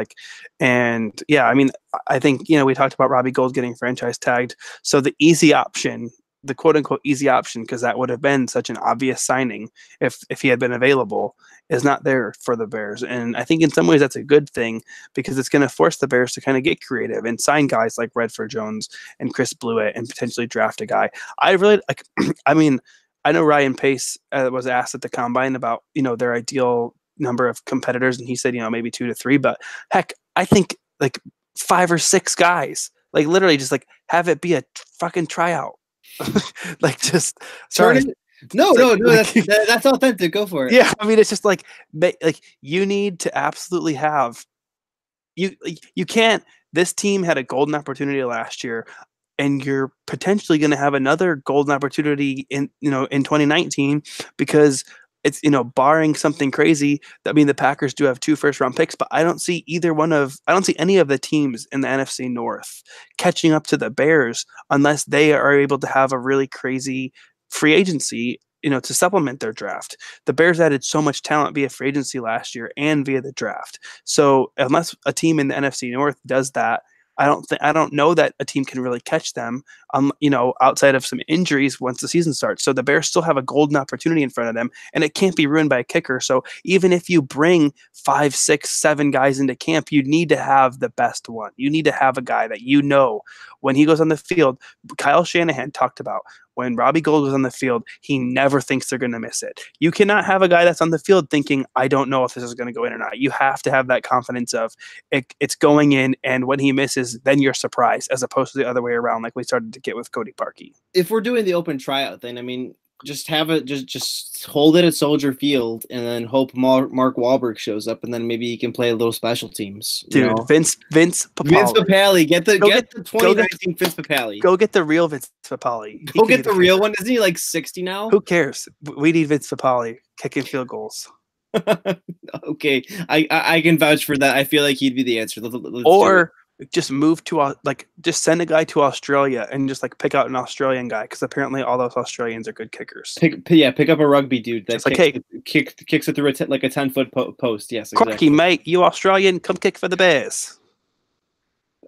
I think we talked about Robbie Gould getting franchise tagged. So the easy option, the quote unquote easy option, because that would have been such an obvious signing if he had been available, is not there for the Bears. And I think in some ways that's a good thing because it's going to force the Bears to kind of get creative and sign guys like Redford Jones and Chris Blewett and potentially draft a guy. I really like, I mean, I know Ryan Pace was asked at the combine about, their ideal number of competitors. And he said, maybe 2 to 3, but heck, I think like 5 or 6 guys, like literally just like have it be a fucking tryout. Like just sorry. No, that's authentic. Go for it. Yeah, I mean it's just like you need to absolutely have you can't. This team had a golden opportunity last year, and you're potentially going to have another golden opportunity in 2019 because it's barring something crazy. I mean the Packers do have 2 first-round picks, but I don't see any of the teams in the NFC North catching up to the Bears unless they are able to have a really crazy free agency, to supplement their draft. The Bears added so much talent via free agency last year and via the draft. So unless a team in the NFC North does that, I don't know that a team can really catch them, outside of some injuries once the season starts. So the Bears still have a golden opportunity in front of them, and it can't be ruined by a kicker. So even if you bring 5, 6, 7 guys into camp, you need to have the best one. You need to have a guy that when he goes on the field. Kyle Shanahan talked about when Robbie Gould was on the field, he never thinks they're going to miss it. You cannot have a guy that's on the field thinking, I don't know if this is going to go in or not. You have to have that confidence of it's going in, and when he misses, then you're surprised, as opposed to the other way around, like we started to get with Cody Parkey. If we're doing the open tryout thing, I mean, just have it, just hold it at Soldier Field, and then hope Mark Wahlberg shows up, and then maybe he can play a little special teams. Dude, Vince Papale. Vince Papale, get the 2019 Vince Papale. Go get the real Vince Papale. Go get the real one. Isn't he like 60 now? Who cares? We need Vince Papale kicking field goals. Okay, I can vouch for that. I feel like he'd be the answer. Or just move to just send a guy to Australia and just pick out an Australian guy, because apparently all those Australians are good kickers. Pick up a rugby dude that kicks it through a 10-foot post. Yes, exactly. Crocky, mate, you Australian, come kick for the Bears.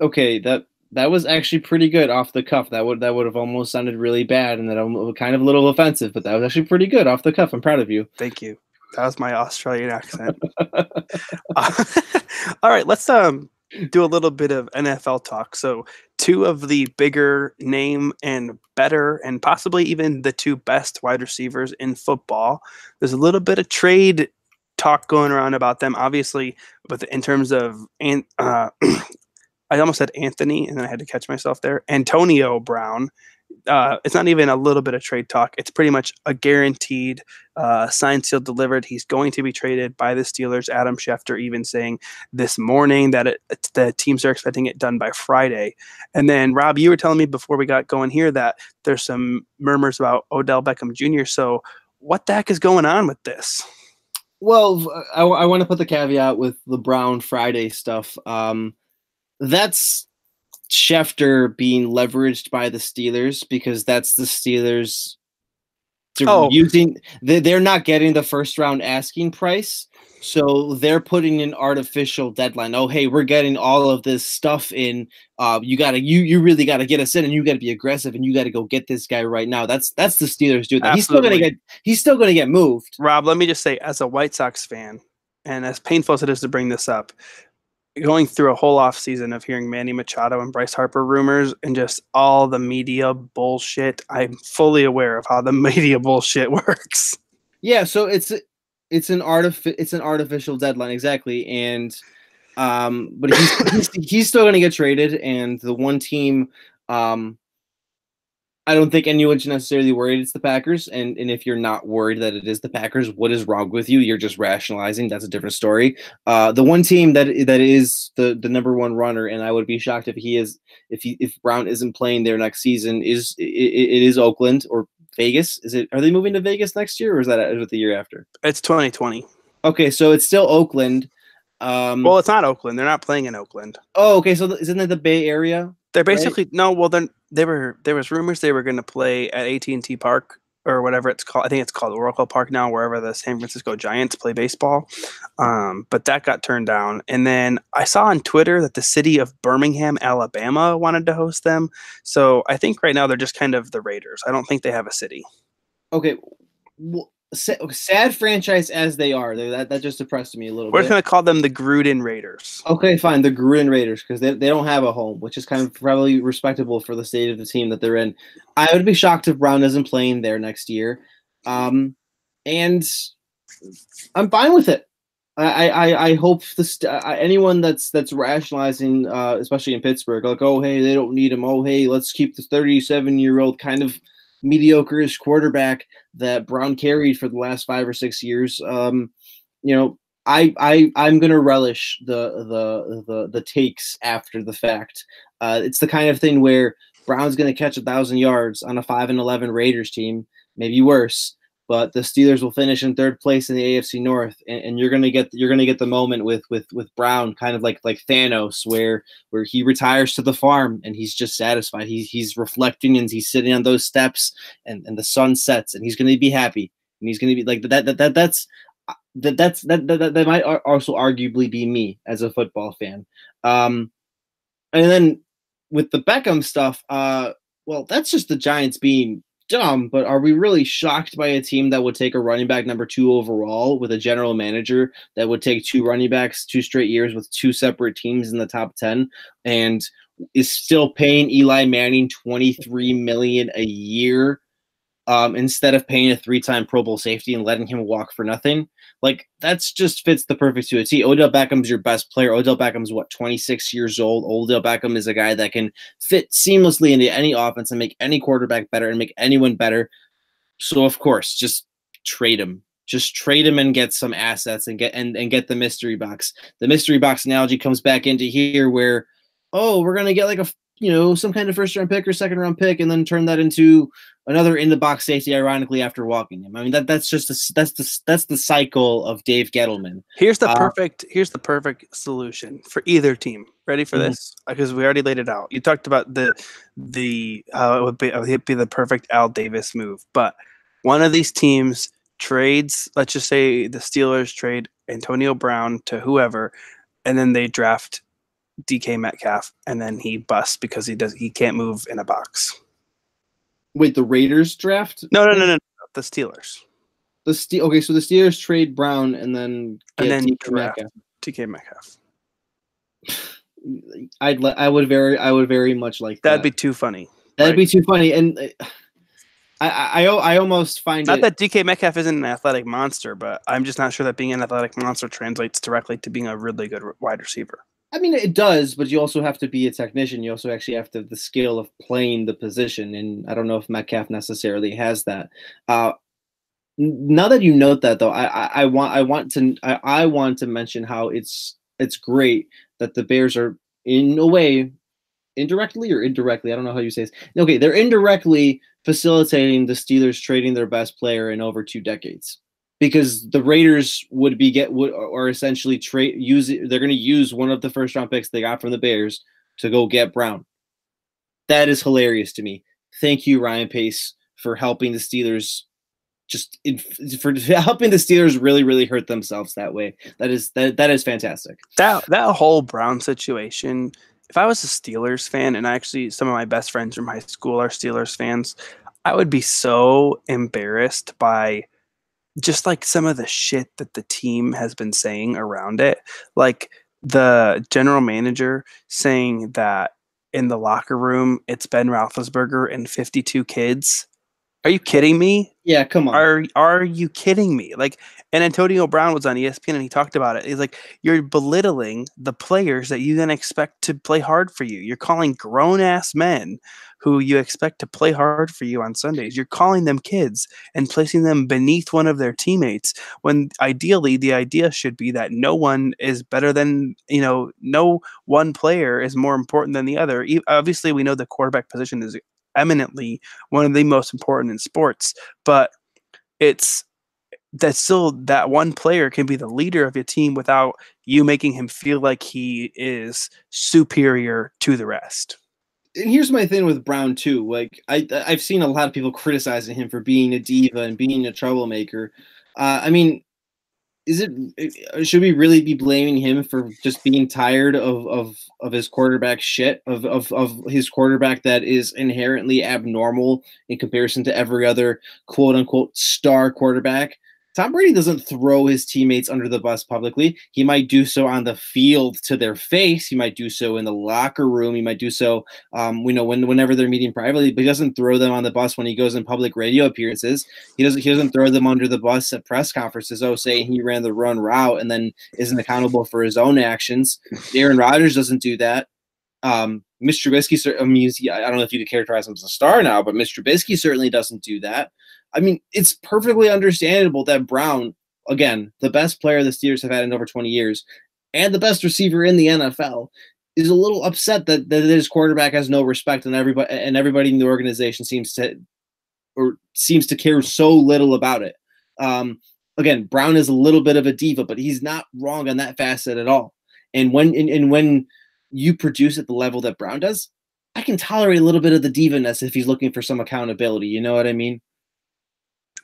Okay, that was actually pretty good off the cuff. That would have almost sounded really bad and that kind of a little offensive, but that was actually pretty good off the cuff. I'm proud of you. Thank you. That was my Australian accent. All right, let's do a little bit of NFL talk. So 2 of the bigger name and better, and possibly even the 2 best wide receivers in football. There's a little bit of trade talk going around about them, obviously, but in terms of, I almost said Anthony, and then I had to catch myself there. Antonio Brown. It's not even a little bit of trade talk. It's pretty much a guaranteed signed, sealed, delivered. He's going to be traded by the Steelers. Adam Schefter even saying this morning that the teams are expecting it done by Friday. And then, Rob, you were telling me before we got going here that there's some murmurs about Odell Beckham Jr. So what the heck is going on with this? Well, I want to put the caveat with the Brown Friday stuff. That's Schefter being leveraged by the Steelers because that's the Steelers they're not getting the first round asking price. So they're putting an artificial deadline. Oh, hey, we're getting all of this stuff in. You really gotta get us in, and you gotta be aggressive, and you gotta go get this guy right now. That's the Steelers doing that. Absolutely. He's still gonna get moved. Rob, let me just say, as a White Sox fan, and as painful as it is to bring this up, going through a whole off season of hearing Manny Machado and Bryce Harper rumors and just all the media bullshit, I'm fully aware of how the media bullshit works. Yeah, so it's an artificial deadline, exactly, and but he's still going to get traded, and the one team, I don't think anyone's necessarily worried it's the Packers, and if you're not worried that it is the Packers, what is wrong with you? You're just rationalizing. That's a different story. The one team that is the number one runner, and I would be shocked if Brown isn't playing there next season, it is Oakland or Vegas. Are they moving to Vegas next year, or is it the year after? It's 2020. Okay, so it's still Oakland. Well, it's not Oakland. They're not playing in Oakland. Oh, okay. So isn't it the Bay Area? They're basically right? No. Well, then there was rumors they were going to play at AT&T Park or whatever it's called. I think it's called Oracle Park now, wherever the San Francisco Giants play baseball. But that got turned down. And then I saw on Twitter that the city of Birmingham, Alabama, wanted to host them. So I think right now they're just kind of the Raiders. I don't think they have a city. Okay. Well, sad franchise as they are, that just depressed me a little bit. We're just going to call them the Gruden Raiders. Okay, fine, the Gruden Raiders, because they don't have a home, which is kind of probably respectable for the state of the team that they're in. I would be shocked if Brown isn't playing there next year, and I'm fine with it. I hope anyone that's rationalizing, especially in Pittsburgh, like, oh, hey, they don't need him. Oh, hey, let's keep the 37-year-old kind of mediocre-ish quarterback that Brown carried for the last 5 or 6 years. I'm gonna relish the takes after the fact. It's the kind of thing where Brown's gonna catch 1,000 yards on a 5-11 Raiders team, maybe worse, but the Steelers will finish in third place in the AFC North, and you're gonna get the moment with Brown, kind of like Thanos, where he retires to the farm and he's just satisfied. He's reflecting and he's sitting on those steps, and the sun sets, and he's gonna be happy, and he's gonna be like that might also arguably be me as a football fan. And then with the Beckham stuff, well, that's just the Giants being dumb, but are we really shocked by a team that would take a running back number 2 overall with a general manager that would take 2 running backs 2 straight years with 2 separate teams in the top 10 and is still paying Eli Manning $23 million a year instead of paying a 3-time Pro Bowl safety and letting him walk for nothing? Like, that's just fits the perfect to a T. Odell Beckham's your best player. Odell Beckham's 26 years old. Odell Beckham is a guy that can fit seamlessly into any offense and make any quarterback better and make anyone better. So of course, just trade him. Just trade him and get some assets and get the mystery box. The mystery box analogy comes back into here where, oh, we're gonna get like some kind of first-round pick or second-round pick, and then turn that into another in-the-box safety, ironically, after walking him. I mean, that's the cycle of Dave Gettleman. Here's the perfect solution for either team. Ready for this? Because we already laid it out. You talked about it would be the perfect Al Davis move, but one of these teams trades. Let's just say the Steelers trade Antonio Brown to whoever, and then they draft DK Metcalf, and then he busts because he can't move in a box. Wait, the Raiders draft? No. The Steelers. Okay, so the Steelers trade Brown and then draft DK Metcalf. I would very much like that. That'd be too funny. That'd be too funny, and I almost find not that DK Metcalf isn't an athletic monster, but I'm just not sure that being an athletic monster translates directly to being a really good wide receiver. I mean, it does, but you also have to be a technician. You also actually have to have the skill of playing the position, and I don't know if Metcalf necessarily has that. Now that you note that, though, I want to mention how it's great that the Bears are, in a way, indirectly, I don't know how you say this. Okay, they're indirectly facilitating the Steelers trading their best player in over 2 decades. because the Raiders are essentially they're going to use one of the first round picks they got from the Bears to go get Brown. That is hilarious to me. Thank you, Ryan Pace, for helping the Steelers for helping the Steelers really, really hurt themselves that way. That is fantastic. That whole Brown situation, if I was a Steelers fan, and actually some of my best friends from high school are Steelers fans, I would be so embarrassed by just like some of the shit that the team has been saying around it. Like the general manager saying that in the locker room, it's Ben Roethlisberger and 52 kids. Are you kidding me? Yeah, come on. Are you kidding me? Like, and Antonio Brown was on ESPN and he talked about it. He's like, you're belittling the players that you then expect to play hard for you. You're calling grown ass men who you expect to play hard for you on Sundays. You're calling them kids and placing them beneath one of their teammates when ideally the idea should be that no one is better than, no one player is more important than the other. Obviously, we know the quarterback position is eminently one of the most important in sports, but it's that still that one player can be the leader of your team without you making him feel like he is superior to the rest. And here's my thing with Brown too. Like I've seen a lot of people criticizing him for being a diva and being a troublemaker. I mean, should we really be blaming him for just being tired of his quarterback shit, of his quarterback that is inherently abnormal in comparison to every other quote unquote star quarterback? Tom Brady doesn't throw his teammates under the bus publicly. He might do so on the field to their face. He might do so in the locker room. He might do so, whenever they're meeting privately. But he doesn't throw them on the bus when he goes in public radio appearances. He doesn't throw them under the bus at press conferences. Saying he ran the run route and then isn't accountable for his own actions. Aaron Rodgers doesn't do that. Mr. Trubisky, I don't know if you could characterize him as a star now, but Mr. Trubisky certainly doesn't do that. I mean, it's perfectly understandable that Brown, again, the best player the Steelers have had in over 20 years, and the best receiver in the NFL, is a little upset that his quarterback has no respect, and everybody in the organization seems to care so little about it. Again, Brown is a little bit of a diva, but he's not wrong on that facet at all. And when you produce at the level that Brown does, I can tolerate a little bit of the divaness if he's looking for some accountability. You know what I mean?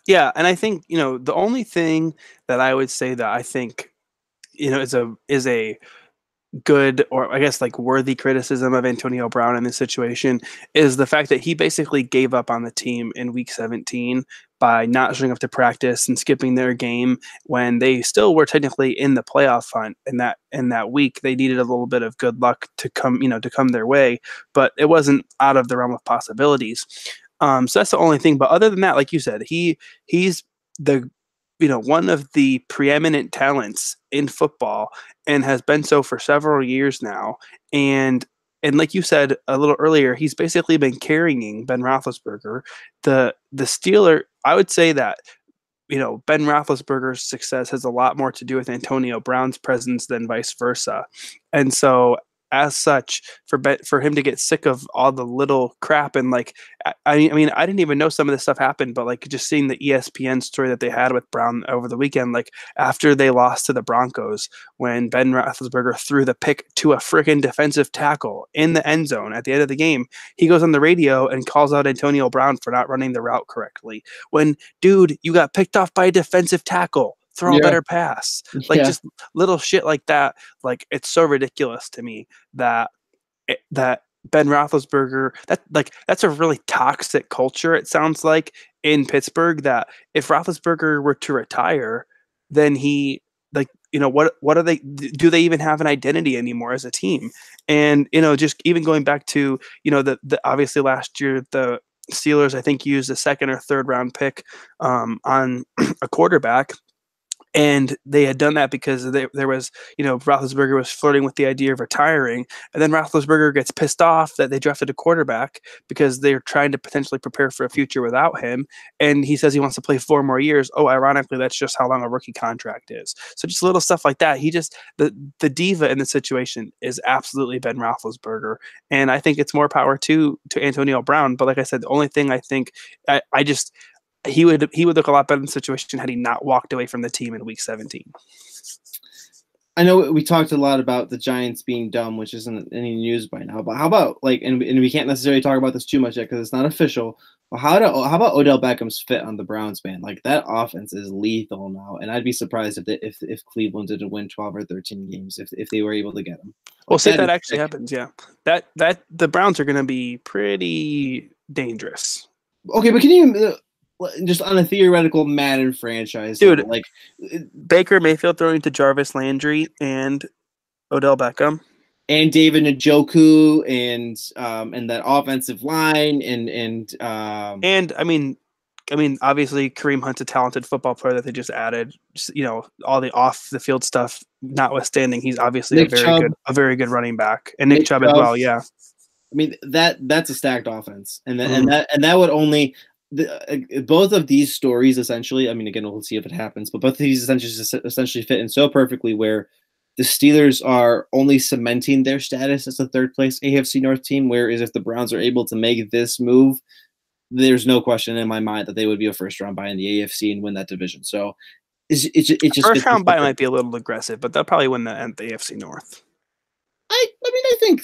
Yeah, and I think, the only thing that I would say that I think, is a good, or I guess like worthy criticism of Antonio Brown in this situation is the fact that he basically gave up on the team in week 17 by not showing up to practice and skipping their game when they still were technically in the playoff hunt. In that week, they needed a little bit of good luck to come their way, but it wasn't out of the realm of possibilities. So that's the only thing. But other than that, like you said, he's the one of the preeminent talents in football and has been so for several years now. And like you said a little earlier, he's basically been carrying Ben Roethlisberger. The Steeler, I would say that Ben Roethlisberger's success has a lot more to do with Antonio Brown's presence than vice versa. And so as such, for him to get sick of all the little crap and like, I mean, I didn't even know some of this stuff happened, but like just seeing the ESPN story that they had with Brown over the weekend, like after they lost to the Broncos, when Ben Roethlisberger threw the pick to a freaking defensive tackle in the end zone at the end of the game, he goes on the radio and calls out Antonio Brown for not running the route correctly. When, dude, you got picked off by a defensive tackle. Throw a better pass. Like just little shit like that. Like it's so ridiculous to me that Ben Roethlisberger, that's a really toxic culture. It sounds like in Pittsburgh that if Roethlisberger were to retire, then he what are they? Do they even have an identity anymore as a team? And just even going back to the obviously last year the Steelers I think used a second or third round pick on a quarterback. And they had done that because there was, Roethlisberger was flirting with the idea of retiring. And then Roethlisberger gets pissed off that they drafted a quarterback because they're trying to potentially prepare for a future without him. And he says he wants to play 4 more years. Oh, ironically, that's just how long a rookie contract is. So just little stuff like that. The diva in the situation is absolutely Ben Roethlisberger. And I think it's more power to Antonio Brown. But like I said, the only thing I think he would look a lot better in the situation had he not walked away from the team in week 17. I know we talked a lot about the Giants being dumb, which isn't any news by now. But how about and we can't necessarily talk about this too much yet because it's not official. But how about Odell Beckham's fit on the Browns, man? Like that offense is lethal now, and I'd be surprised if Cleveland didn't win 12 or 13 games if they were able to get them. Well, see if that actually happens. Yeah, that the Browns are going to be pretty dangerous. Okay, but can you? Just on a theoretical Madden franchise, dude, level, like Baker Mayfield throwing to Jarvis Landry and Odell Beckham and David Njoku and that offensive line and I mean obviously Kareem Hunt's a talented football player that they just added. Just, all the off the field stuff notwithstanding, he's obviously a very good running back, and Nick Chubb as well. Yeah, I mean that's a stacked offense, and that would only. Both of these stories essentially, I mean, again, we'll see if it happens, but both of these essentially fit in so perfectly where the Steelers are only cementing their status as a third place AFC North team, whereas if the Browns are able to make this move, there's no question in my mind that they would be a first round bye in the AFC and win that division. So it's just first round bye might be a little aggressive, but they'll probably win the AFC North. I mean, I think.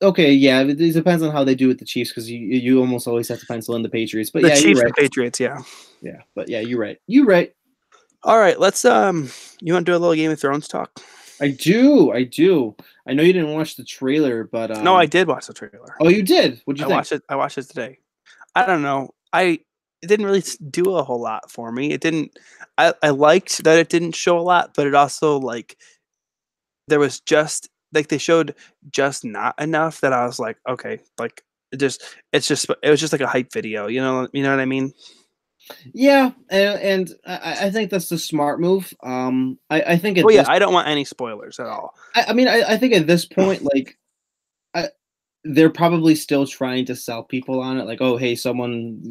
Okay, yeah, it depends on how they do with the Chiefs because you almost always have to pencil in the Patriots. But the yeah, Chiefs you're right. and Patriots, yeah. But yeah, you're right. You're right. All right, let's you want to do a little Game of Thrones talk? I do. I know you didn't watch the trailer, but no, I did watch the trailer. Oh, you did? What'd you think? I watched it today. I don't know. It didn't really do a whole lot for me. It didn't. I liked that it didn't show a lot, but it also there was just. They showed just not enough that I was like, okay, it was just like a hype video, you know what I mean? Yeah, and I think that's the smart move. I think. I don't want any spoilers at all. I mean, I think at this point, they're probably still trying to sell people on it. Like, oh, hey, someone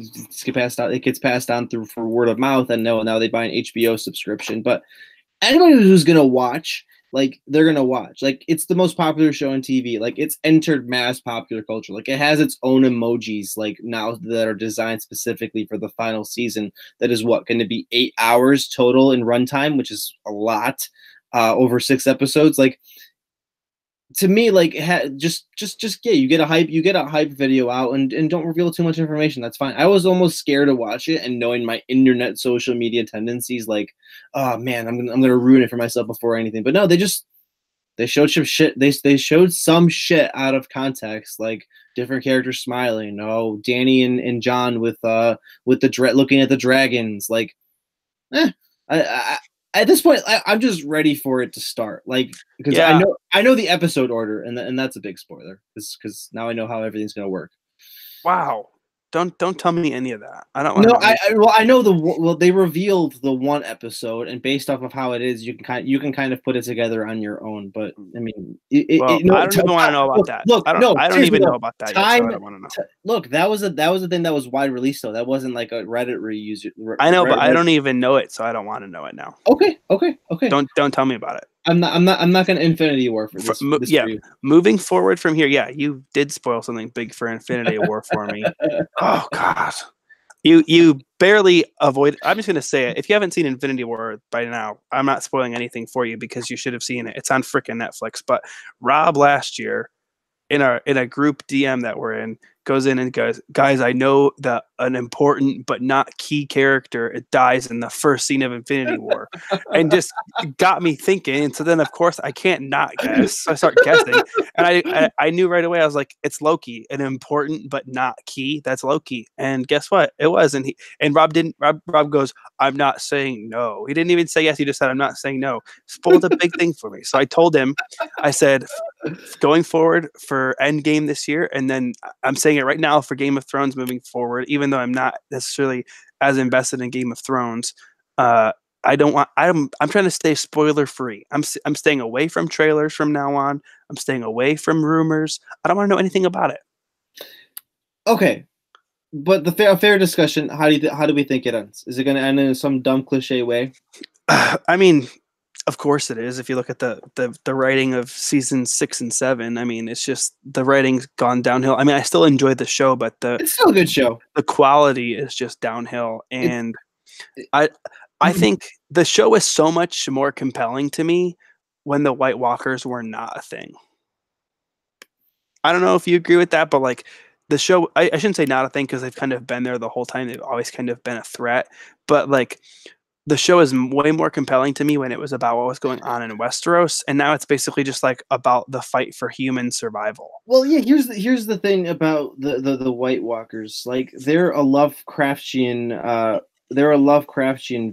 gets passed on through for word of mouth, and now they buy an HBO subscription. But anybody who's gonna watch. They're going to watch. It's the most popular show on TV. It's entered mass popular culture. It has its own emojis, now that are designed specifically for the final season. That is going to be 8 hours total in runtime, which is a lot over 6 episodes. To me, just you get a hype video out and don't reveal too much information. That's fine. I was almost scared to watch it, and knowing my internet social media tendencies, oh man, I'm gonna ruin it for myself before anything. But no, they showed some shit. They showed some shit out of context, different characters smiling. Oh, Danny and John with the looking at the dragons. At this point, I'm just ready for it to start. Because I know the episode order, and that's a big spoiler because now I know how everything's gonna work. Wow. Don't tell me any of that. I don't. No, I know they revealed the one episode, and based off of how it is, you can kind of put it together on your own. But I mean, I don't even want to know about that. Look, I don't even know about that yet, so I don't want to know. Look, that was the thing that was wide release though. That wasn't like a Reddit reuse. I know, but I don't even know it, so I don't want to know it now. Okay. Don't tell me about it. I'm not gonna Infinity War for this. Moving forward from here, you did spoil something big for Infinity War for me. Oh God, you barely avoid. I'm just gonna say it. If you haven't seen Infinity War by now, I'm not spoiling anything for you because you should have seen it. It's on frickin' Netflix. But Rob last year, in a group DM that we're in, goes in and goes, guys, I know that an important but not key character dies in the first scene of Infinity War, and just got me thinking. And so then, of course, I can't not guess. So I start guessing, and I knew right away. I was like, it's Loki, an important but not key. That's Loki. And guess what? It was. And Rob didn't. Rob goes, I'm not saying no. He didn't even say yes. He just said, I'm not saying no. Spoiled a big thing for me. So I told him, I said, going forward for Endgame this year, and then I'm saying it right now for Game of Thrones moving forward, even though I'm not necessarily as invested in Game of Thrones. I'm trying to stay spoiler free. I'm staying away from trailers from now on. I'm staying away from rumors. I don't want to know anything about it. Okay, but a fair discussion. How do we think it ends? Is it going to end in some dumb cliche way? I mean, Of course it is. If you look at the writing of seasons 6 and 7, I mean, it's just the writing's gone downhill. I mean, I still enjoy the show, but It's still a good show. the quality is just downhill. And I Mhm. think the show is so much more compelling to me when the White Walkers were not a thing. I don't know if you agree with that, but like the show, I shouldn't say not a thing because they've kind of been there the whole time. They've always kind of been a threat, but like the show is way more compelling to me when it was about what was going on in Westeros, and now it's basically just like about the fight for human survival. Well, yeah. Here's the thing about the White Walkers. Like they're a Lovecraftian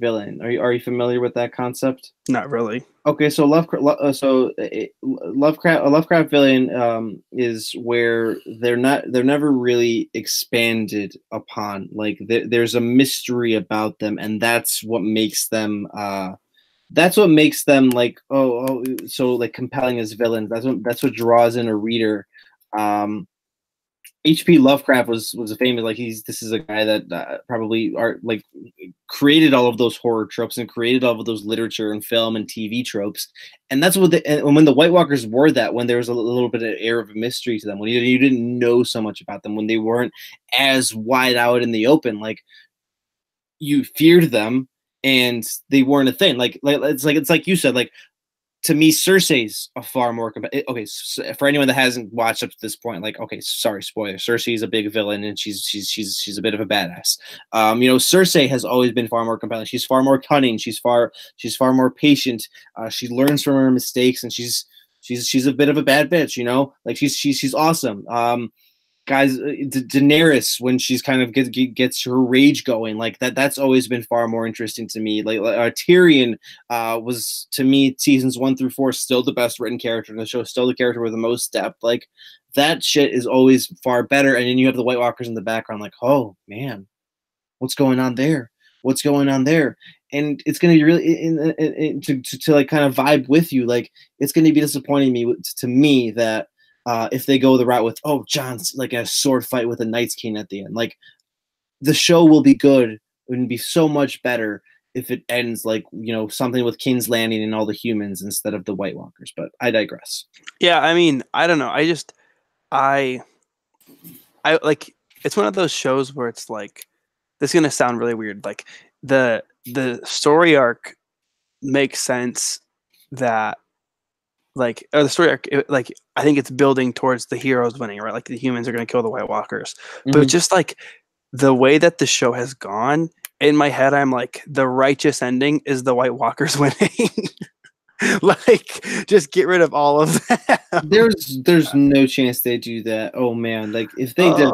villain. Are you familiar with that concept? Not really. Okay, so Lovecraft, a Lovecraft villain is where they're never really expanded upon. Like there's a mystery about them, and that's what makes them like so like compelling as villains. That's what draws in a reader. H.P. Lovecraft was a famous, like this is a guy that probably created all of those horror tropes and created all of those literature and film and TV tropes, and that's what and when the White Walkers were that, when there was a little bit of air of a mystery to them, when you didn't know so much about them, when they weren't as wide out in the open, like you feared them and they weren't a thing. Like it's like you said, like to me, Cersei's a far more okay. So for anyone that hasn't watched up to this point, like, okay, sorry, spoiler. Cersei's a big villain, and she's a bit of a badass. Cersei has always been far more compelling. She's far more cunning. She's far more patient. She learns from her mistakes, and she's a bit of a bad bitch. Like she's awesome. Guys, Daenerys, when she's kind of gets her rage going, like that's always been far more interesting to me. Like Tyrion was, to me, seasons 1 through 4 still the best written character in the show, still the character with the most depth. Like that shit is always far better. And then you have the White Walkers in the background, like, oh man, what's going on there? What's going on there? And it's going to be really to like kind of vibe with you. Like it's going to be disappointing to me that if they go the route with, oh, John's like a sword fight with a Night's King at the end. Like the show will be good. It would be so much better if it ends like, something with King's Landing and all the humans instead of the White Walkers. But I digress. Yeah, I mean, I don't know. I like, it's one of those shows where it's like, this is going to sound really weird. Like the story arc makes sense that or the story arc, I think it's building towards the heroes winning, right? Like the humans are going to kill the White Walkers. Mm-hmm. But just like the way that the show has gone, in my head, I'm like, the righteous ending is the White Walkers winning. Like, just get rid of all of that. There's no chance they do that. Oh man, like if they did,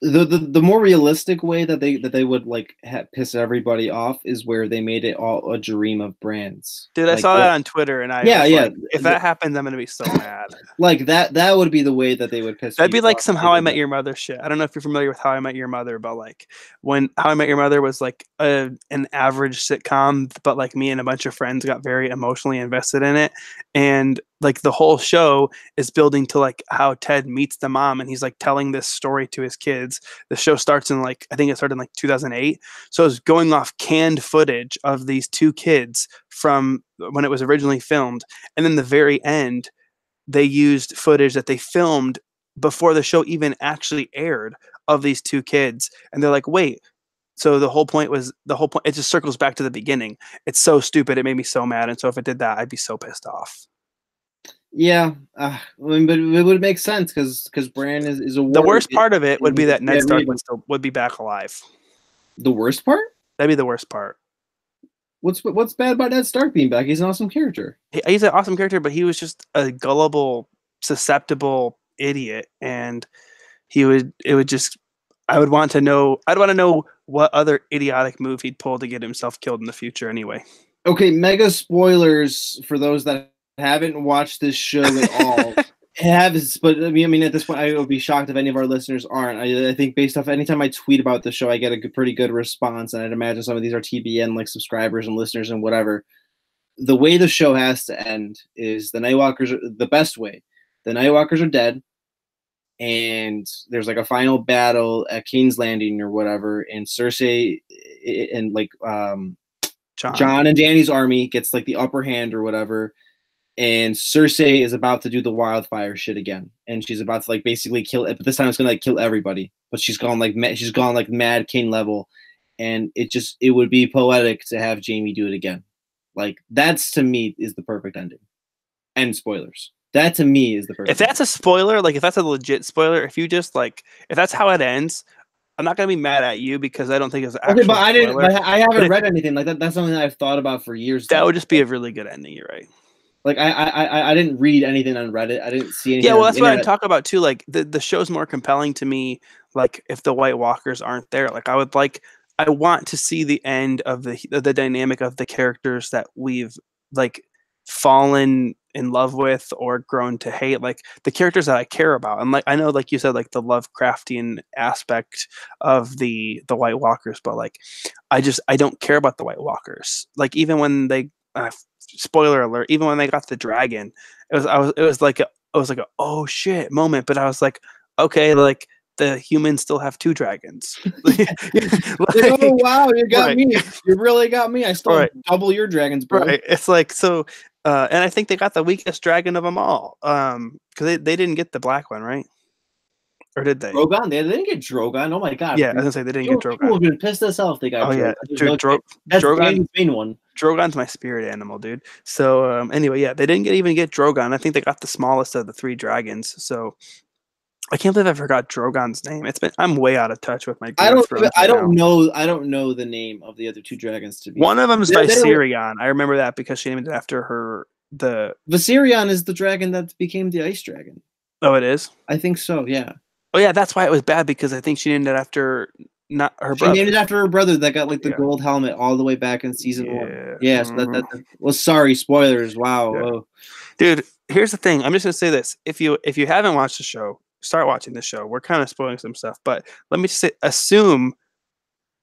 the more realistic way that they would like piss everybody off is where they made it all a dream of Brands. Dude, I saw that on Twitter, and if that happens, I'm gonna be so mad. Like that would be the way that they would piss. That'd be like some How I Met Your Mother shit. I don't know if you're familiar with How I Met Your Mother, but like when How I Met Your Mother was like an average sitcom, but like me and a bunch of friends got very emotionally invested in it, and like the whole show is building to like how Ted meets the mom, and he's like telling this story to his kids. The show starts in I think it started in 2008. So it's going off canned footage of these two kids from when it was originally filmed. And then the very end, they used footage that they filmed before the show even actually aired of these two kids. And they're like, wait, so the whole point, it just circles back to the beginning. It's so stupid. It made me so mad. And so if it did that, I'd be so pissed off. Yeah, but it would make sense because Bran is a warrior. The worst part of it would be that Ned Stark would be back alive. The worst part? That'd be the worst part. What's bad about Ned Stark being back? He's an awesome character. He's an awesome character, but he was just a gullible, susceptible idiot, and I would want to know what other idiotic move he'd pull to get himself killed in the future anyway. Okay, mega spoilers for those that haven't watched this show at all. But I mean, at this point, I would be shocked if any of our listeners aren't. I think based off anytime I tweet about the show, I get a pretty good response, and I'd imagine some of these are TBN like subscribers and listeners and whatever. The way the show has to end is the Nightwalkers are the best way. The Nightwalkers are dead, and there's like a final battle at King's Landing or whatever, and Cersei and Jon and Dany's army gets like the upper hand or whatever, and Cersei is about to do the wildfire shit again, and she's about to like basically kill it, but this time it's gonna like kill everybody. But she's gone like Mad King level, and it would be poetic to have Jaime do it again. Like that's to me is the perfect ending. And spoilers. That to me is the perfect. If that's a spoiler, like if that's a legit spoiler, if you just like if that's how it ends, I'm not gonna be mad at you because I don't think it's an actual but I didn't. spoiler. But I haven't read anything like that. That's something that I've thought about for years. That would just be a really good ending. You're right. Like I didn't read anything on Reddit. I didn't see anything. Yeah, well, that's what I talk about too. Like the show's more compelling to me. Like if the White Walkers aren't there, like I want to see the end of the dynamic of the characters that we've like fallen in love with or grown to hate, like the characters that I care about. And like I know, like you said, like the Lovecraftian aspect of the White Walkers, but like I don't care about the White Walkers. Like even when they spoiler alert, even when they got the dragon, it was like a oh shit moment, but I was like, okay, like the humans still have 2 dragons. Like, oh wow, you got me. You really got me. I still have double your dragons, bro. Right. It's like so and I think they got the weakest dragon of them all. Because they didn't get the black one, right? Or did they? Drogon? They didn't get Drogon. Oh my god. Yeah, I was gonna say they didn't get Drogon. People have been pissed as hell if they got Drogon. Yeah. That's Drogon's main one. Drogon's my spirit animal, dude. So anyway, yeah, they didn't even get Drogon. I think they got the smallest of the 3 dragons. So I can't believe I forgot Drogon's name. I'm way out of touch with my. I don't know the name of the other 2 dragons to be. One of them is Viserion. I remember that because she named it after her. The Viserion is the dragon that became the ice dragon. Oh, it is? I think so. Yeah. Oh yeah, that's why it was bad because I think she named it after not her brother. She named it after her brother that got like the gold helmet all the way back in season 1. Yeah. So well, sorry, spoilers. Wow. Yeah. Oh. Dude, here's the thing. I'm just gonna say this: if you haven't watched the show, start watching the show. We're kind of spoiling some stuff, but let me just say, assume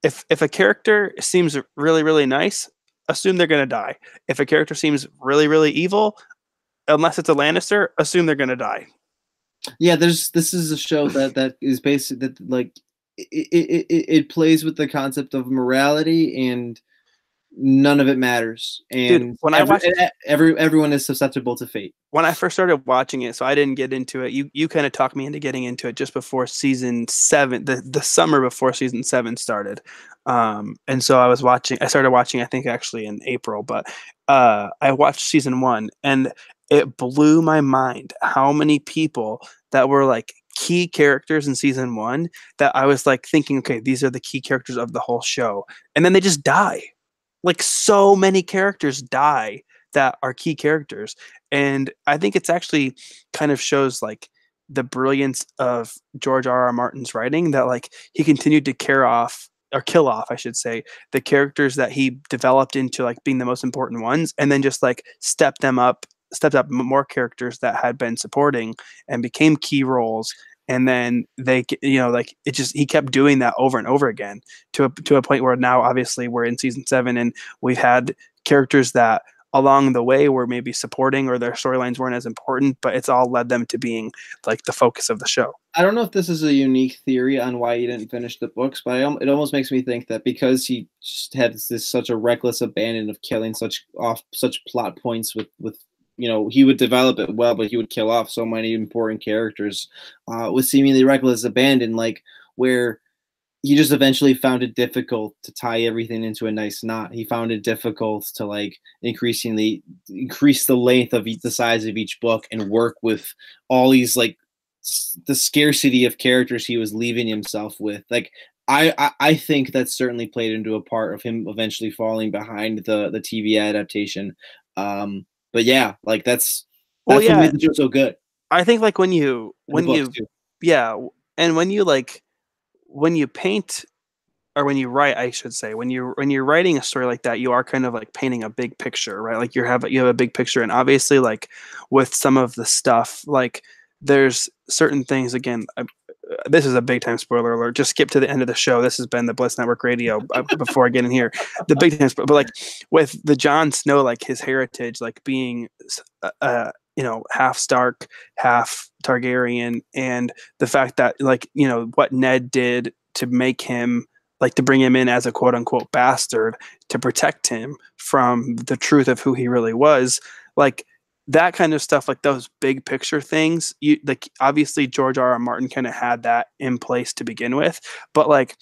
if a character seems really, really nice, assume they're gonna die. If a character seems really, really evil, unless it's a Lannister, assume they're gonna die. Yeah, this is a show that is based that like it plays with the concept of morality and none of it matters. And dude, when I watched everyone is susceptible to fate. When I first started watching it, so I didn't get into it. You kind of talked me into getting into it just before season 7, the summer before season 7 started. And so I started watching, I think actually in April, but I watched season 1 and it blew my mind how many people that were like key characters in season 1 that I was like thinking, okay, these are the key characters of the whole show. And then they just die. Like so many characters die that are key characters. And I think it's actually kind of shows like the brilliance of George R.R. Martin's writing that like he continued to kill off, I should say, the characters that he developed into like being the most important ones, and then just like stepped up more characters that had been supporting and became key roles. And then they, like it just, he kept doing that over and over again to a point where now obviously we're in season 7 and we've had characters that along the way were maybe supporting or their storylines weren't as important, but it's all led them to being like the focus of the show. I don't know if this is a unique theory on why he didn't finish the books, but it almost makes me think that because he just had such a reckless abandon of killing such plot points with he would develop it well, but he would kill off so many important characters with seemingly reckless abandon, like where he just eventually found it difficult to tie everything into a nice knot. He found it difficult to like increase the length of the size of each book and work with all these like the scarcity of characters he was leaving himself with. Like I think that certainly played into a part of him eventually falling behind the TV adaptation. But yeah, like that's what made the show so good. I think like when you paint or when you write, I should say, when you're writing a story like that, you are kind of like painting a big picture, right? Like you have a big picture, and obviously like with some of the stuff, like there's certain things. Again, this is a big time spoiler alert. Just skip to the end of the show. This has been the Blitz Network Radio before I get in here. The big time, but like with the Jon Snow, like his heritage, like being, half Stark, half Targaryen, and the fact that like, what Ned did to make him like to bring him in as a quote unquote bastard to protect him from the truth of who he really was. Like that kind of stuff, like those big picture things, you like obviously George R. R. Martin kind of had that in place to begin with. But like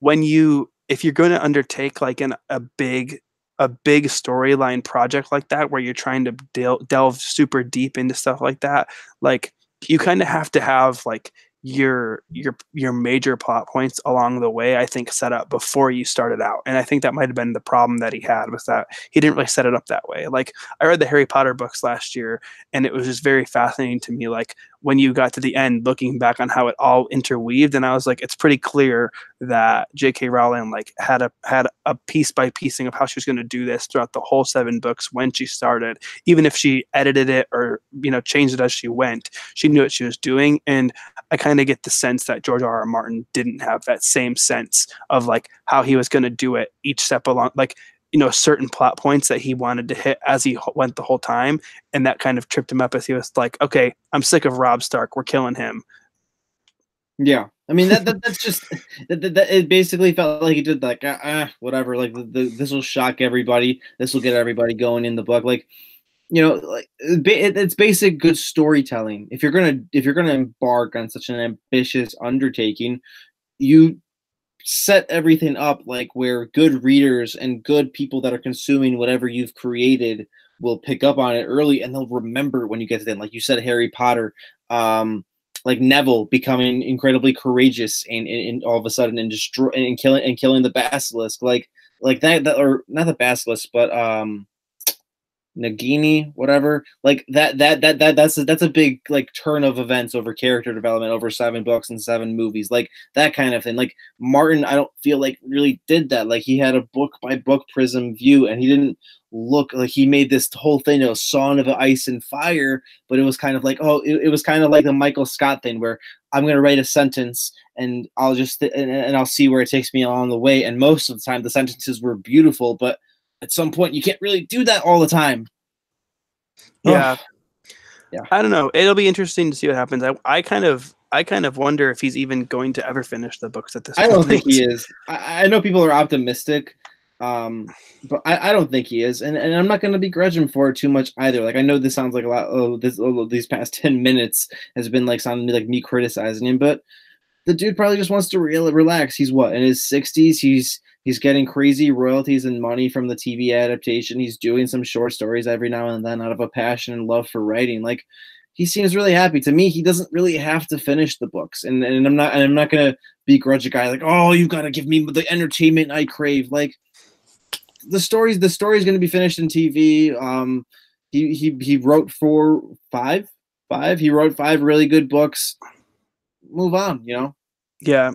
if you're going to undertake like a big storyline project like that, where you're trying to delve super deep into stuff like that, like you kind of have to have like your major plot points along the way, I think, set up before you started out. And I think that might have been the problem that he had, was that he didn't really set it up that way. Like I read the Harry Potter books last year, and it was just very fascinating to me, like when you got to the end, looking back on how it all interweaved, and I was like, it's pretty clear that J.K. Rowling like had a piece by piecing of how she was going to do this throughout the whole 7 books when she started. Even if she edited it or changed it as she went, she knew what she was doing. And I kind of get the sense that George R. R. Martin didn't have that same sense of like how he was going to do it each step along, like certain plot points that he wanted to hit as he went the whole time. And that kind of tripped him up as he was like, okay, I'm sick of Robb Stark. We're killing him. Yeah. I mean, that's just, that it basically felt like he did like, whatever, like this will shock everybody. This will get everybody going in the book. Like, like it's basic good storytelling. If you're gonna embark on such an ambitious undertaking, you set everything up like where good readers and good people that are consuming whatever you've created will pick up on it early, and they'll remember when you get to them. Like you said, Harry Potter, like Neville becoming incredibly courageous and all of a sudden and killing the basilisk, like that, or not the basilisk, but Nagini, whatever, like that's a big like turn of events over character development over 7 books and 7 movies, like that kind of thing. Like Martin, I don't feel like really did that. Like he had a book by book prism view, and he didn't look like he made this whole thing, Song of Ice and Fire, but it was kind of like, it was kind of like the Michael Scott thing, where I'm going to write a sentence and I'll just and I'll see where it takes me along the way. And most of the time the sentences were beautiful, but at some point you can't really do that all the time. Yeah. Yeah. I don't know. It'll be interesting to see what happens. I kind of wonder if he's even going to ever finish the books at this point. I don't think he is. I know people are optimistic, but I don't think he is. And I'm not going to begrudge him for it too much either. Like, I know this sounds like a lot. These past 10 minutes has been like sounding like me criticizing him, but the dude probably just wants to relax. He's what, in his 60s? He's getting crazy royalties and money from the TV adaptation. He's doing some short stories every now and then out of a passion and love for writing. Like, he seems really happy. To me, he doesn't really have to finish the books. And I'm not gonna begrudge a guy like, oh, you gotta give me the entertainment I crave. Like, the story's gonna be finished in TV. He wrote 5. He wrote 5 really good books. Move on, Yeah.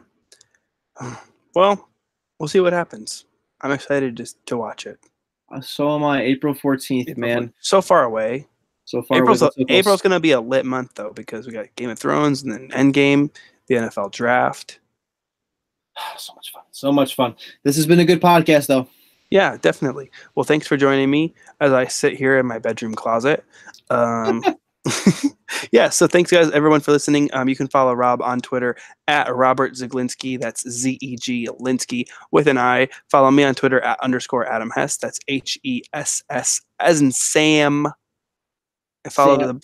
Well, we'll see what happens. I'm excited to watch it. So am I. April 14th, man. So far away. April's going to be a lit month, though, because we got Game of Thrones and then Endgame, the NFL draft. So much fun. This has been a good podcast, though. Yeah, definitely. Well, thanks for joining me as I sit here in my bedroom closet. Yeah, so thanks, guys, everyone, for listening. You can follow Rob on Twitter at Robert Zeglinski. That's ZEG Linsky with an I. Follow me on Twitter at _Adam Hess. That's HESS as in Sam. And follow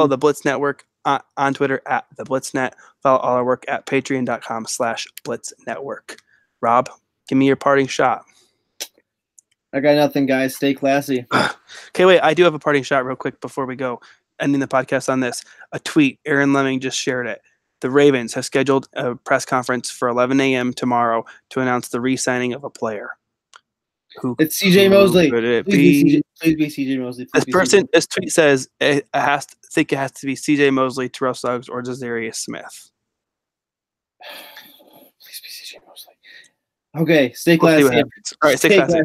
the Blitz Network on Twitter at the BlitzNet. Follow all our work at patreon.com/BlitzNetwork. Rob, give me your parting shot. I got nothing, guys. Stay classy. Okay, wait. I do have a parting shot real quick before we go. Ending the podcast on this. A tweet. Aaron Lemming just shared it. The Ravens have scheduled a press conference for 11 a.m. tomorrow to announce the re-signing of a player. It's CJ Mosley. Could it be? Please be CJ Mosley. This tweet says it has to be CJ Mosley, Terrell Suggs, or Desarius Smith. Please be CJ Mosley. Okay, stay classy. All right, stay classy.